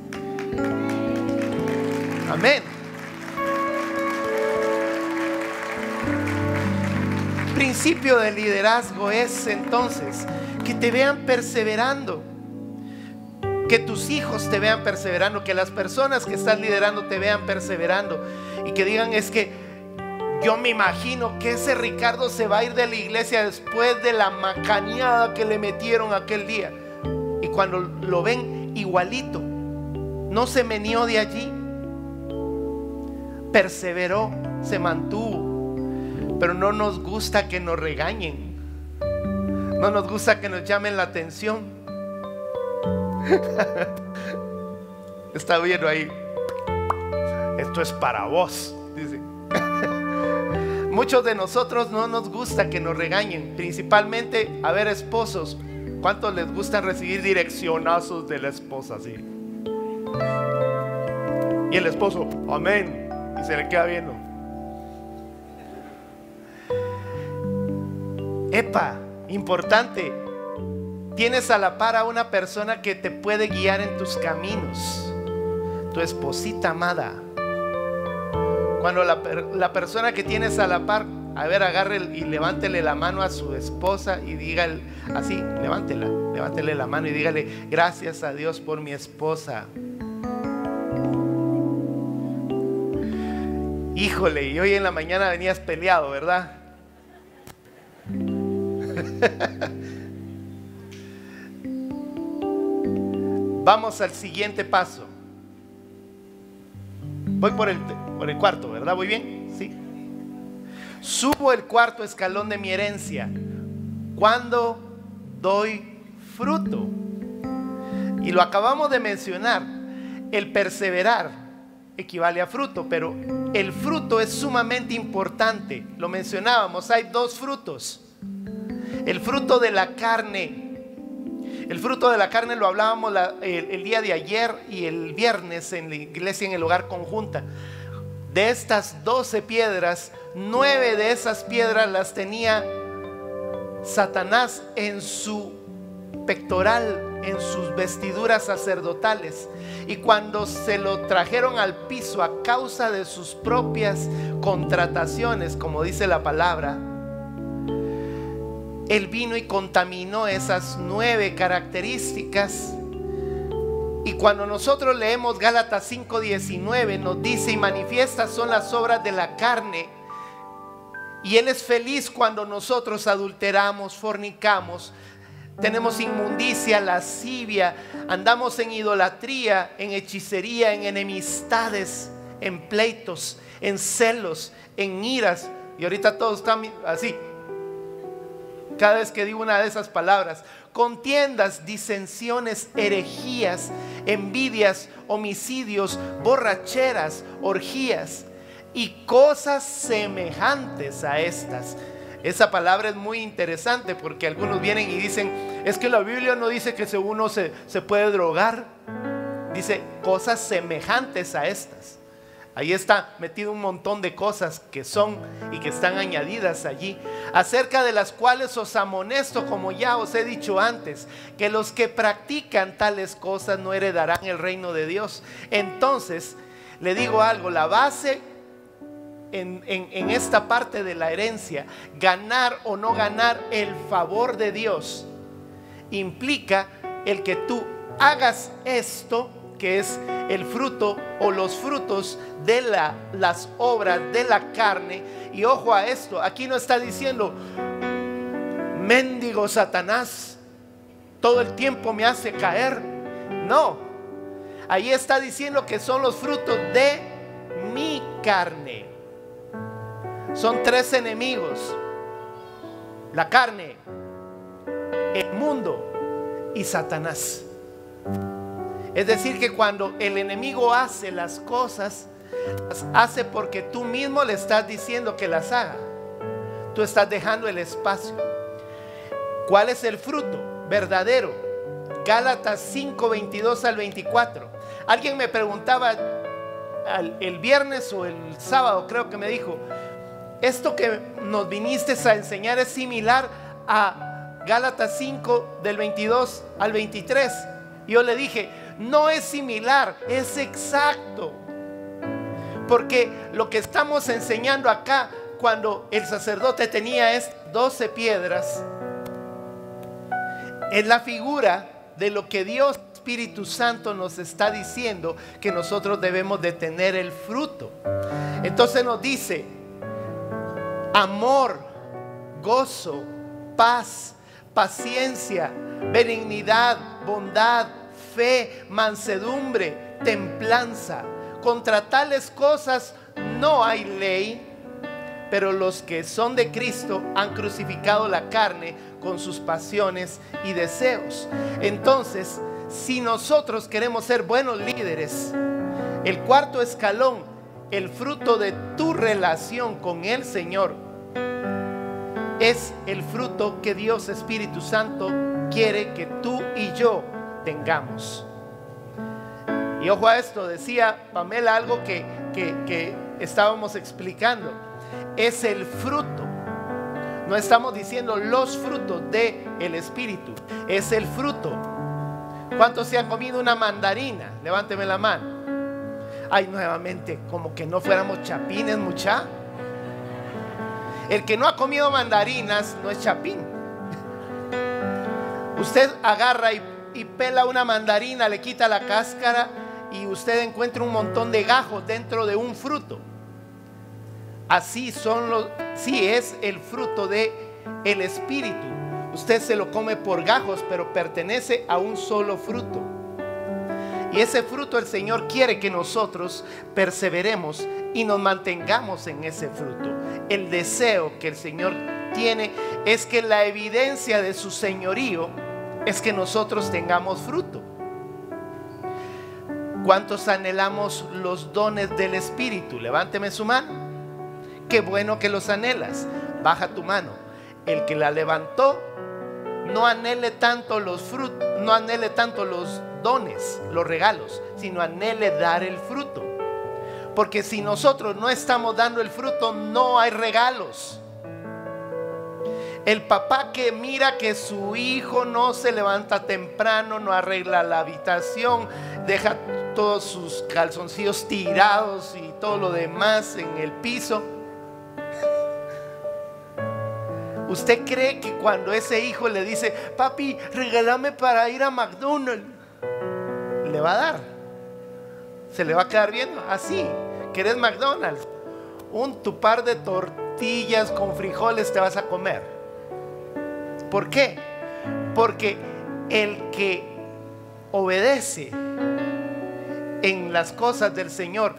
Amén. Principio del liderazgo es entonces que te vean perseverando, que tus hijos te vean perseverando, que las personas que estás liderando te vean perseverando y que digan, es que yo me imagino que ese Ricardo se va a ir de la iglesia después de la macaneada que le metieron aquel día. Y cuando lo ven igualito, no se meneó de allí, perseveró, se mantuvo. Pero no nos gusta que nos regañen, no nos gusta que nos llamen la atención. Está viendo ahí, esto es para vos, dice. Muchos de nosotros no nos gusta que nos regañen, principalmente, a ver, esposos, ¿cuántos les gusta recibir direccionazos de la esposa así? Y el esposo, amén, y se le queda viendo. Epa, importante, tienes a la par a una persona que te puede guiar en tus caminos, tu esposita amada. Cuando la persona que tienes a la par, a ver, agarre y levántele la mano a su esposa y dígale así, levántele la mano y dígale, gracias a Dios por mi esposa. Híjole, y hoy en la mañana venías peleado, ¿verdad? Vamos al siguiente paso. Voy por el cuarto, ¿verdad? ¿Voy bien? Sí. Subo el cuarto escalón de mi herencia cuando doy fruto. Y lo acabamos de mencionar. El perseverar equivale a fruto, pero el fruto es sumamente importante. Lo mencionábamos, hay dos frutos. El fruto de la carne. El fruto de la carne lo hablábamos el día de ayer y el viernes en la iglesia en el hogar conjunta. De estas 12 piedras, 9 de esas piedras las tenía Satanás en su pectoral, en sus vestiduras sacerdotales. Y cuando se lo trajeron al piso a causa de sus propias contrataciones, como dice la palabra, Él vino y contaminó esas 9 características. Y cuando nosotros leemos Gálatas 5:19, nos dice: y manifiestas son las obras de la carne. Y Él es feliz cuando nosotros adulteramos, fornicamos, tenemos inmundicia, lascivia, andamos en idolatría, en hechicería, en enemistades, en pleitos, en celos, en iras. Y ahorita todos están así. Cada vez que digo una de esas palabras: contiendas, disensiones, herejías, envidias, homicidios, borracheras, orgías y cosas semejantes a estas. Esa palabra es muy interesante porque algunos vienen y dicen: es que la Biblia no dice que uno se puede drogar. Dice cosas semejantes a estas. Ahí está metido un montón de cosas que son y que están añadidas allí, acerca de las cuales os amonesto, como ya os he dicho antes, que los que practican tales cosas no heredarán el reino de Dios. Entonces, le digo algo: la base en esta parte de la herencia, ganar o no ganar el favor de Dios, implica el que tú hagas esto, que es el fruto o los frutos de las obras de la carne. Y ojo a esto, aquí no está diciendo: mendigo Satanás, todo el tiempo me hace caer. No, ahí está diciendo que son los frutos de mi carne. Son 3 enemigos: la carne, el mundo y Satanás. Es decir, que cuando el enemigo hace las cosas, las hace porque tú mismo le estás diciendo que las haga. Tú estás dejando el espacio. ¿Cuál es el fruto verdadero? Gálatas 5:22 al 24. Alguien me preguntaba el viernes o el sábado, creo que me dijo: esto que nos viniste a enseñar es similar a Gálatas 5 del 22 al 23. Y yo le dije: no es similar, es exacto. Porque lo que estamos enseñando acá, cuando el sacerdote tenía 12 piedras, es la figura de lo que Dios Espíritu Santo nos está diciendo que nosotros debemos de tener el fruto. Entonces nos dice: amor, gozo, paz, paciencia, benignidad, bondad, fe, mansedumbre, templanza. Contra tales cosas no hay ley. Pero los que son de Cristo han crucificado la carne con sus pasiones y deseos. Entonces, si nosotros queremos ser buenos líderes, el cuarto escalón, el fruto de tu relación con el Señor, es el fruto que Dios Espíritu Santo quiere que tú y yo tengamos. Y ojo a esto, decía Pamela algo que estábamos explicando: es el fruto. No estamos diciendo los frutos del Espíritu, es el fruto. ¿Cuántos se han comido una mandarina? Levánteme la mano. Ay, nuevamente, como que no fuéramos chapines, mucha. El que no ha comido mandarinas no es chapín. Usted agarra y pela una mandarina, le quita la cáscara y usted encuentra un montón de gajos dentro de un fruto. Así sí es el fruto de el Espíritu. Usted se lo come por gajos, pero pertenece a un solo fruto. Y ese fruto el Señor quiere que nosotros perseveremos y nos mantengamos en ese fruto. El deseo que el Señor tiene es que la evidencia de su señorío es que nosotros tengamos fruto. ¿Cuántos anhelamos los dones del Espíritu? Levánteme su mano. Qué bueno que los anhelas. Baja tu mano. El que la levantó, no anhele tanto los frutos, no anhele tanto los dones, los regalos, sino anhele dar el fruto. Porque si nosotros no estamos dando el fruto, no hay regalos. El papá que mira que su hijo no se levanta temprano, no arregla la habitación, deja todos sus calzoncillos tirados y todo lo demás en el piso. ¿Usted cree que cuando ese hijo le dice, papi, regálame para ir a McDonald's, le va a dar? Se le va a quedar viendo así. ¿Querés McDonald's? Tu par de tortillas con frijoles te vas a comer. ¿Por qué? Porque el que obedece en las cosas del Señor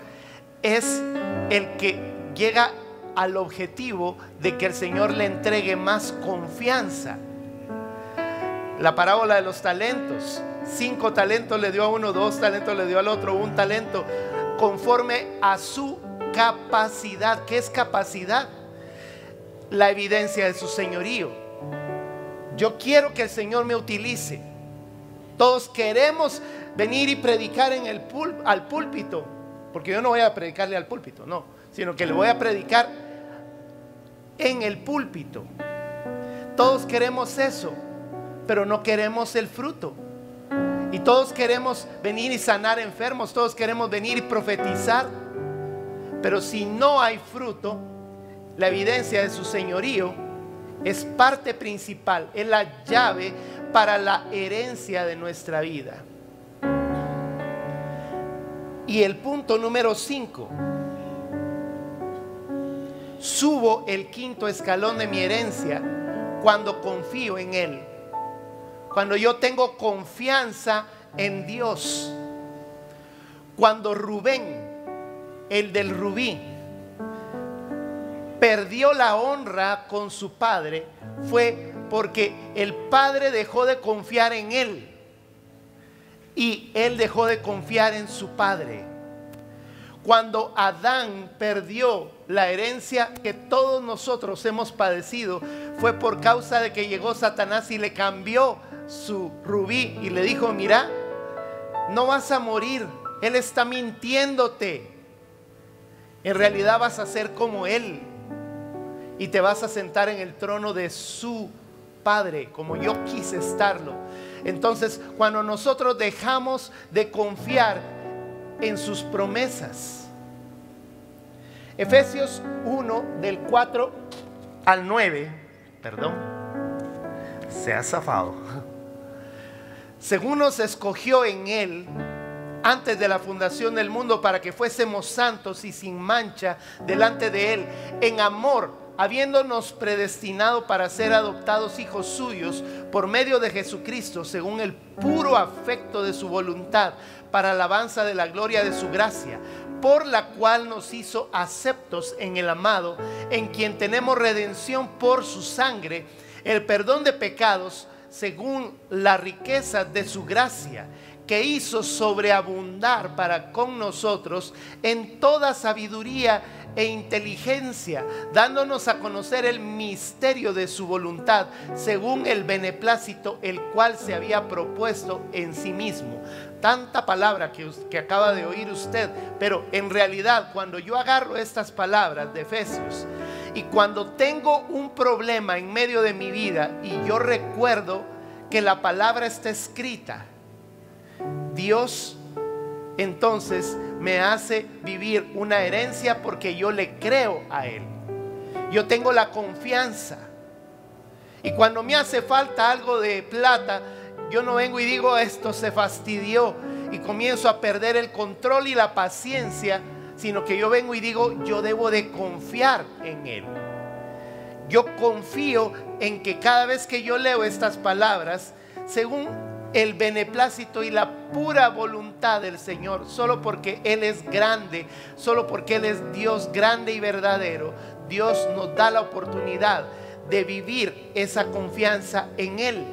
es el que llega al objetivo de que el Señor le entregue más confianza. La parábola de los talentos: 5 talentos le dio a uno, 2 talentos le dio al otro, 1 talento, conforme a su capacidad. ¿Qué es capacidad? La evidencia de su señorío. Yo quiero que el Señor me utilice. Todos queremos venir y predicar al púlpito, porque yo no voy a predicarle al púlpito, no, sino que le voy a predicar en el púlpito. Todos queremos eso, pero no queremos el fruto. Y todos queremos venir y sanar enfermos, todos queremos venir y profetizar, pero si no hay fruto, la evidencia de su señorío es parte principal, es la llave para la herencia de nuestra vida. Y el punto número 5: subo el 5.º escalón de mi herencia cuando confío en Él. Cuando yo tengo confianza en Dios. Cuando Rubén, el del rubí, perdió la honra con su padre, fue porque el padre dejó de confiar en él y él dejó de confiar en su padre. Cuando Adán perdió la herencia que todos nosotros hemos padecido, fue por causa de que llegó Satanás y le cambió su rubí y le dijo: mira, no vas a morir, él está mintiéndote. En realidad vas a ser como él y te vas a sentar en el trono de su padre, como yo quise estarlo. Entonces, cuando nosotros dejamos de confiar en sus promesas, Efesios 1 del 4 al 9, perdón, se ha zafado. Según nos escogió en Él antes de la fundación del mundo, para que fuésemos santos y sin mancha delante de Él, en amor, habiéndonos predestinado para ser adoptados hijos suyos por medio de Jesucristo, según el puro afecto de su voluntad, para alabanza de la gloria de su gracia, por la cual nos hizo aceptos en el amado, en quien tenemos redención por su sangre, el perdón de pecados, según la riqueza de su gracia, que hizo sobreabundar para con nosotros en toda sabiduría e inteligencia, dándonos a conocer el misterio de su voluntad, según el beneplácito el cual se había propuesto en sí mismo. Tanta palabra que acaba de oír usted, pero en realidad cuando yo agarro estas palabras de Efesios y cuando tengo un problema en medio de mi vida y yo recuerdo que la palabra está escrita, Dios entonces me hace vivir una herencia porque yo le creo a Él. Yo tengo la confianza. Y cuando me hace falta algo de plata, yo no vengo y digo: esto se fastidió, y comienzo a perder el control y la paciencia, sino que yo vengo y digo, yo debo de confiar en Él. Yo confío en que cada vez que yo leo estas palabras, según el beneplácito y la pura voluntad del Señor, solo porque Él es grande, solo porque Él es Dios grande y verdadero, Dios nos da la oportunidad de vivir esa confianza en Él.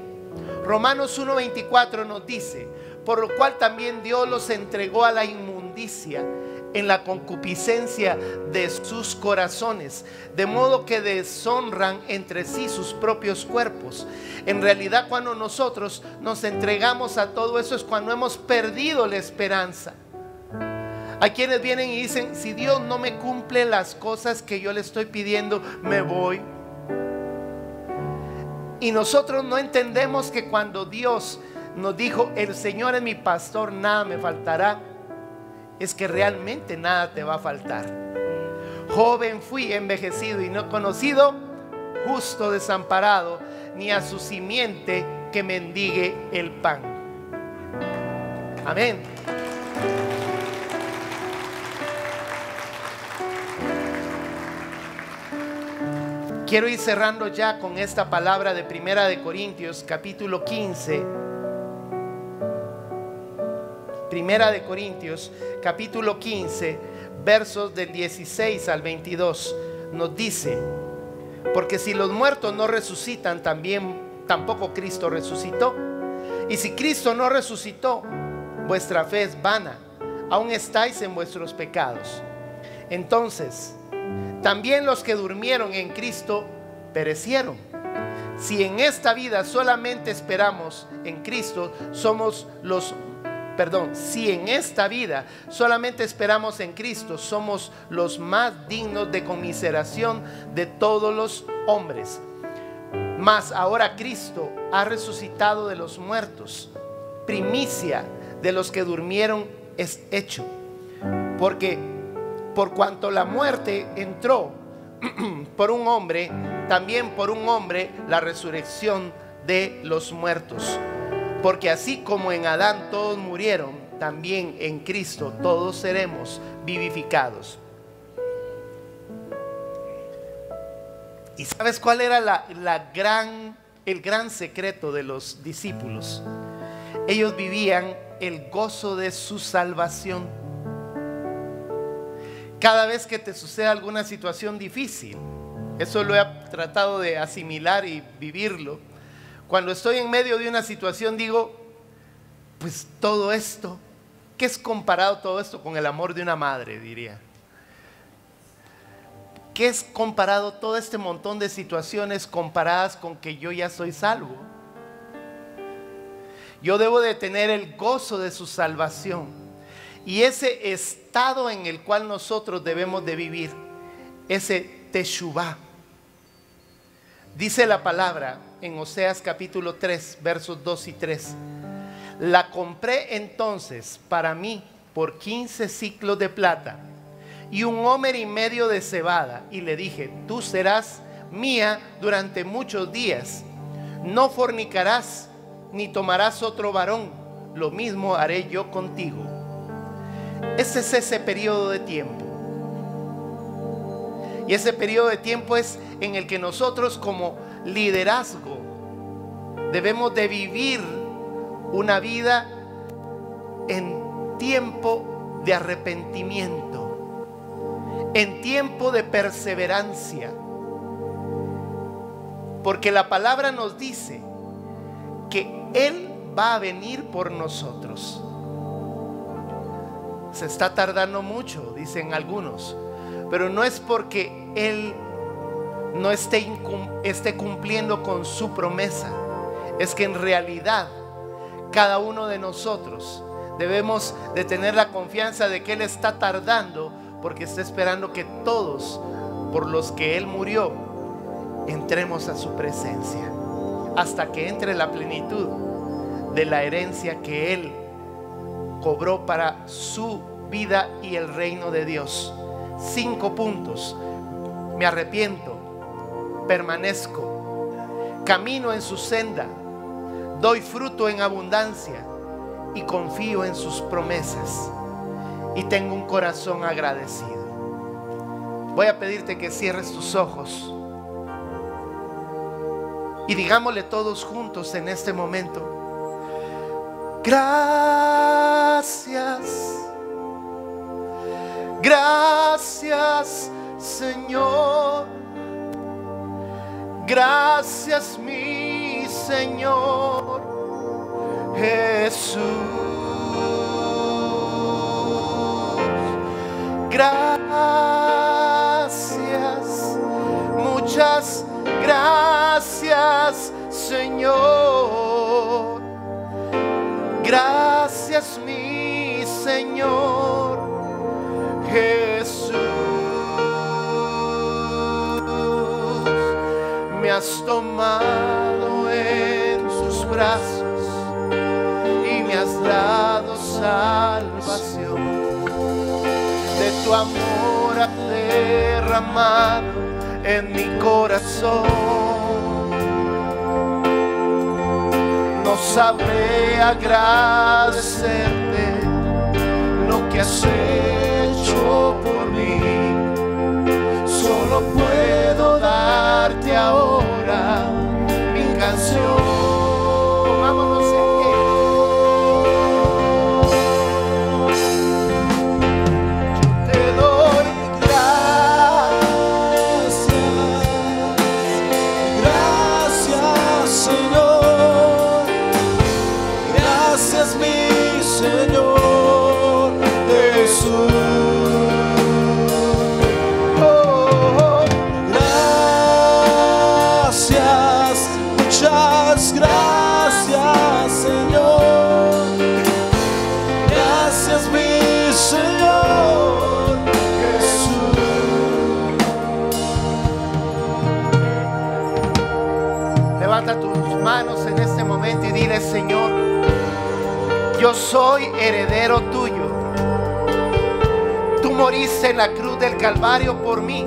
Romanos 1:24 nos dice: por lo cual también Dios los entregó a la inmundicia en la concupiscencia de sus corazones, de modo que deshonran entre sí sus propios cuerpos. En realidad, cuando nosotros nos entregamos a todo eso, es cuando hemos perdido la esperanza. Hay quienes vienen y dicen: si Dios no me cumple las cosas que yo le estoy pidiendo, me voy. Y nosotros no entendemos que cuando Dios nos dijo: el Señor es mi pastor, nada me faltará, es que realmente nada te va a faltar. Joven fui, envejecido y no he conocido justo desamparado, ni a su simiente que mendigue el pan. Amén. Quiero ir cerrando ya con esta palabra de Primera de Corintios, capítulo 15. Primera de Corintios, capítulo 15, versos del 16 al 22. Nos dice: porque si los muertos no resucitan, tampoco Cristo resucitó. Y si Cristo no resucitó, vuestra fe es vana, aún estáis en vuestros pecados. Entonces, también los que durmieron en Cristo perecieron. Si en esta vida solamente esperamos en Cristo, si en esta vida solamente esperamos en Cristo, somos los más dignos de conmiseración de todos los hombres. Mas ahora Cristo ha resucitado de los muertos, primicia de los que durmieron es hecho. Porque por cuanto la muerte entró por un hombre, también por un hombre la resurrección de los muertos. Porque así como en Adán todos murieron, también en Cristo todos seremos vivificados. ¿Y sabes cuál era el gran secreto de los discípulos? Ellos vivían el gozo de su salvación. Cada vez que te sucede alguna situación difícil, eso lo he tratado de asimilar y vivirlo. Cuando estoy en medio de una situación, digo: pues todo esto, ¿qué es comparado todo esto con el amor de una madre? Diría. ¿Qué es comparado todo este montón de situaciones comparadas con que yo ya soy salvo? Yo debo de tener el gozo de su salvación. Y ese estado en el cual nosotros debemos de vivir, ese teshuvá. Dice la palabra en Oseas capítulo 3, versos 2 y 3. La compré entonces para mí por 15 siclos de plata y 1,5 homer de cebada. Y le dije: tú serás mía durante muchos días. No fornicarás ni tomarás otro varón. Lo mismo haré yo contigo. Ese es ese periodo de tiempo. Y ese periodo de tiempo es en el que nosotros como liderazgo debemos de vivir una vida en tiempo de arrepentimiento, en tiempo de perseverancia. Porque la palabra nos dice que Él va a venir por nosotros. Se está tardando mucho, dicen algunos, pero no es porque Él no esté cumpliendo con su promesa. Es que en realidad cada uno de nosotros debemos de tener la confianza de que Él está tardando, porque está esperando que todos por los que Él murió entremos a su presencia, hasta que entre la plenitud de la herencia que Él cobró para su vida y el reino de Dios. 5 puntos. Me arrepiento, permanezco, camino en su senda, doy fruto en abundancia y confío en sus promesas. y tengo un corazón agradecido. Voy a pedirte que cierres tus ojos y digámosle todos juntos en este momento: gracias, gracias Señor, gracias mi Señor Jesús. Gracias, muchas gracias Señor, gracias mi Señor Jesús. Me has tomado en sus brazos y me has dado salvación. De tu amor has derramado en mi corazón. No sabré agradecerte lo que has hecho por mí. Solo puedo darte ahora mi canción. Vámonos Señor Jesús. Oh, gracias, muchas gracias Señor. Gracias mi Señor Jesús. Levanta tus manos en este momento y dile: Señor, yo soy heredero tuyo. Tú moriste en la cruz del Calvario por mí.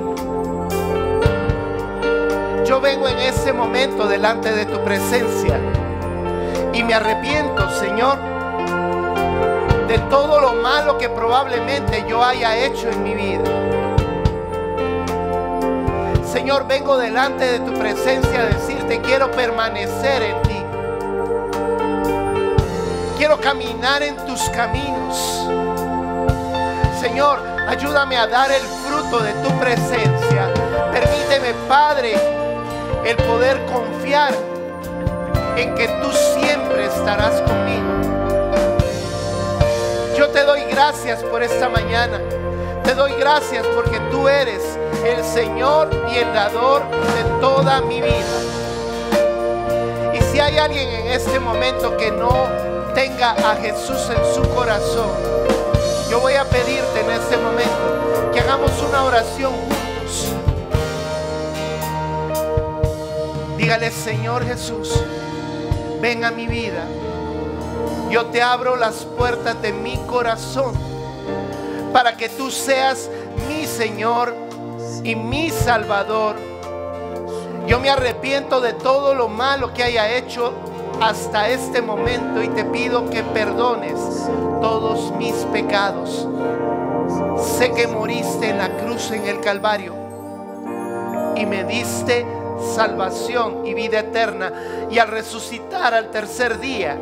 Yo vengo en este momento delante de tu presencia y me arrepiento, Señor, de todo lo malo que probablemente yo haya hecho en mi vida. Señor, vengo delante de tu presencia a decirte: quiero permanecer en ti. Quiero caminar en tus caminos. Señor, ayúdame a dar el fruto de tu presencia. Permíteme, Padre, el poder confiar en que tú siempre estarás conmigo. Yo te doy gracias por esta mañana. Te doy gracias porque tú eres el Señor y el dador de toda mi vida. Y si hay alguien en este momento que no tenga a Jesús en su corazón, yo voy a pedirte en este momento que hagamos una oración juntos. Dígale: Señor Jesús, ven a mi vida. Yo te abro las puertas de mi corazón para que tú seas mi Señor y mi Salvador. Yo me arrepiento de todo lo malo que haya hecho hasta este momento y te pido que perdones todos mis pecados. Sé que moriste en la cruz en el Calvario y me diste salvación y vida eterna, y al resucitar al tercer día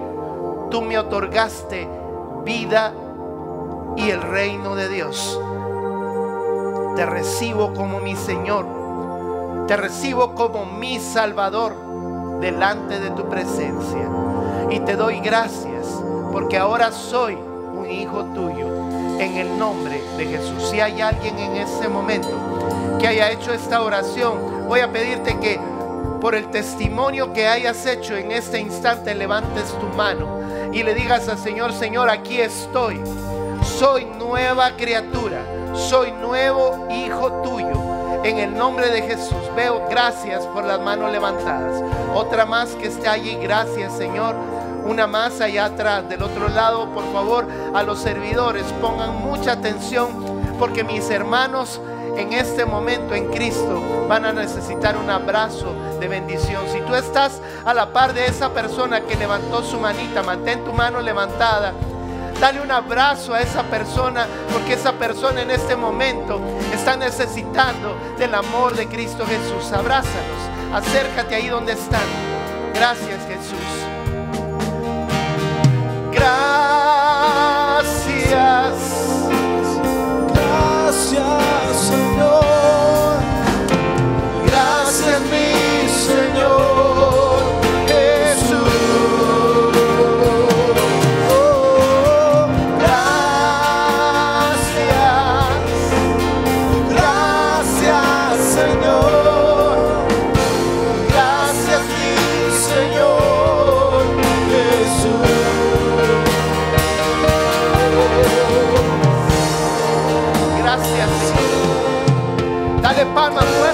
tú me otorgaste vida y el reino de Dios. Te recibo como mi Señor, te recibo como mi Salvador delante de tu presencia, y te doy gracias porque ahora soy un hijo tuyo, en el nombre de Jesús. Si hay alguien en este momento que haya hecho esta oración, voy a pedirte que por el testimonio que hayas hecho en este instante levantes tu mano y le digas al Señor: Señor, aquí estoy, soy nueva criatura, soy nuevo hijo tuyo. En el nombre de Jesús. Veo, gracias por las manos levantadas. Otra más que esté allí, gracias Señor. Una más allá atrás, del otro lado, por favor, a los servidores, pongan mucha atención, porque mis hermanos en este momento en Cristo van a necesitar un abrazo de bendición. Si tú estás a la par de esa persona que levantó su manita, mantén tu mano levantada. Dale un abrazo a esa persona, porque esa persona en este momento está necesitando del amor de Cristo Jesús. Abrázalos, acércate ahí donde están. Gracias, Jesús. Gracias. Gracias, Señor. Gracias, mi Señor Jesús. Oh, gracias. Gracias, Señor. Gracias, mi Señor Jesús. Gracias, Señor. Dale palmas fuertes.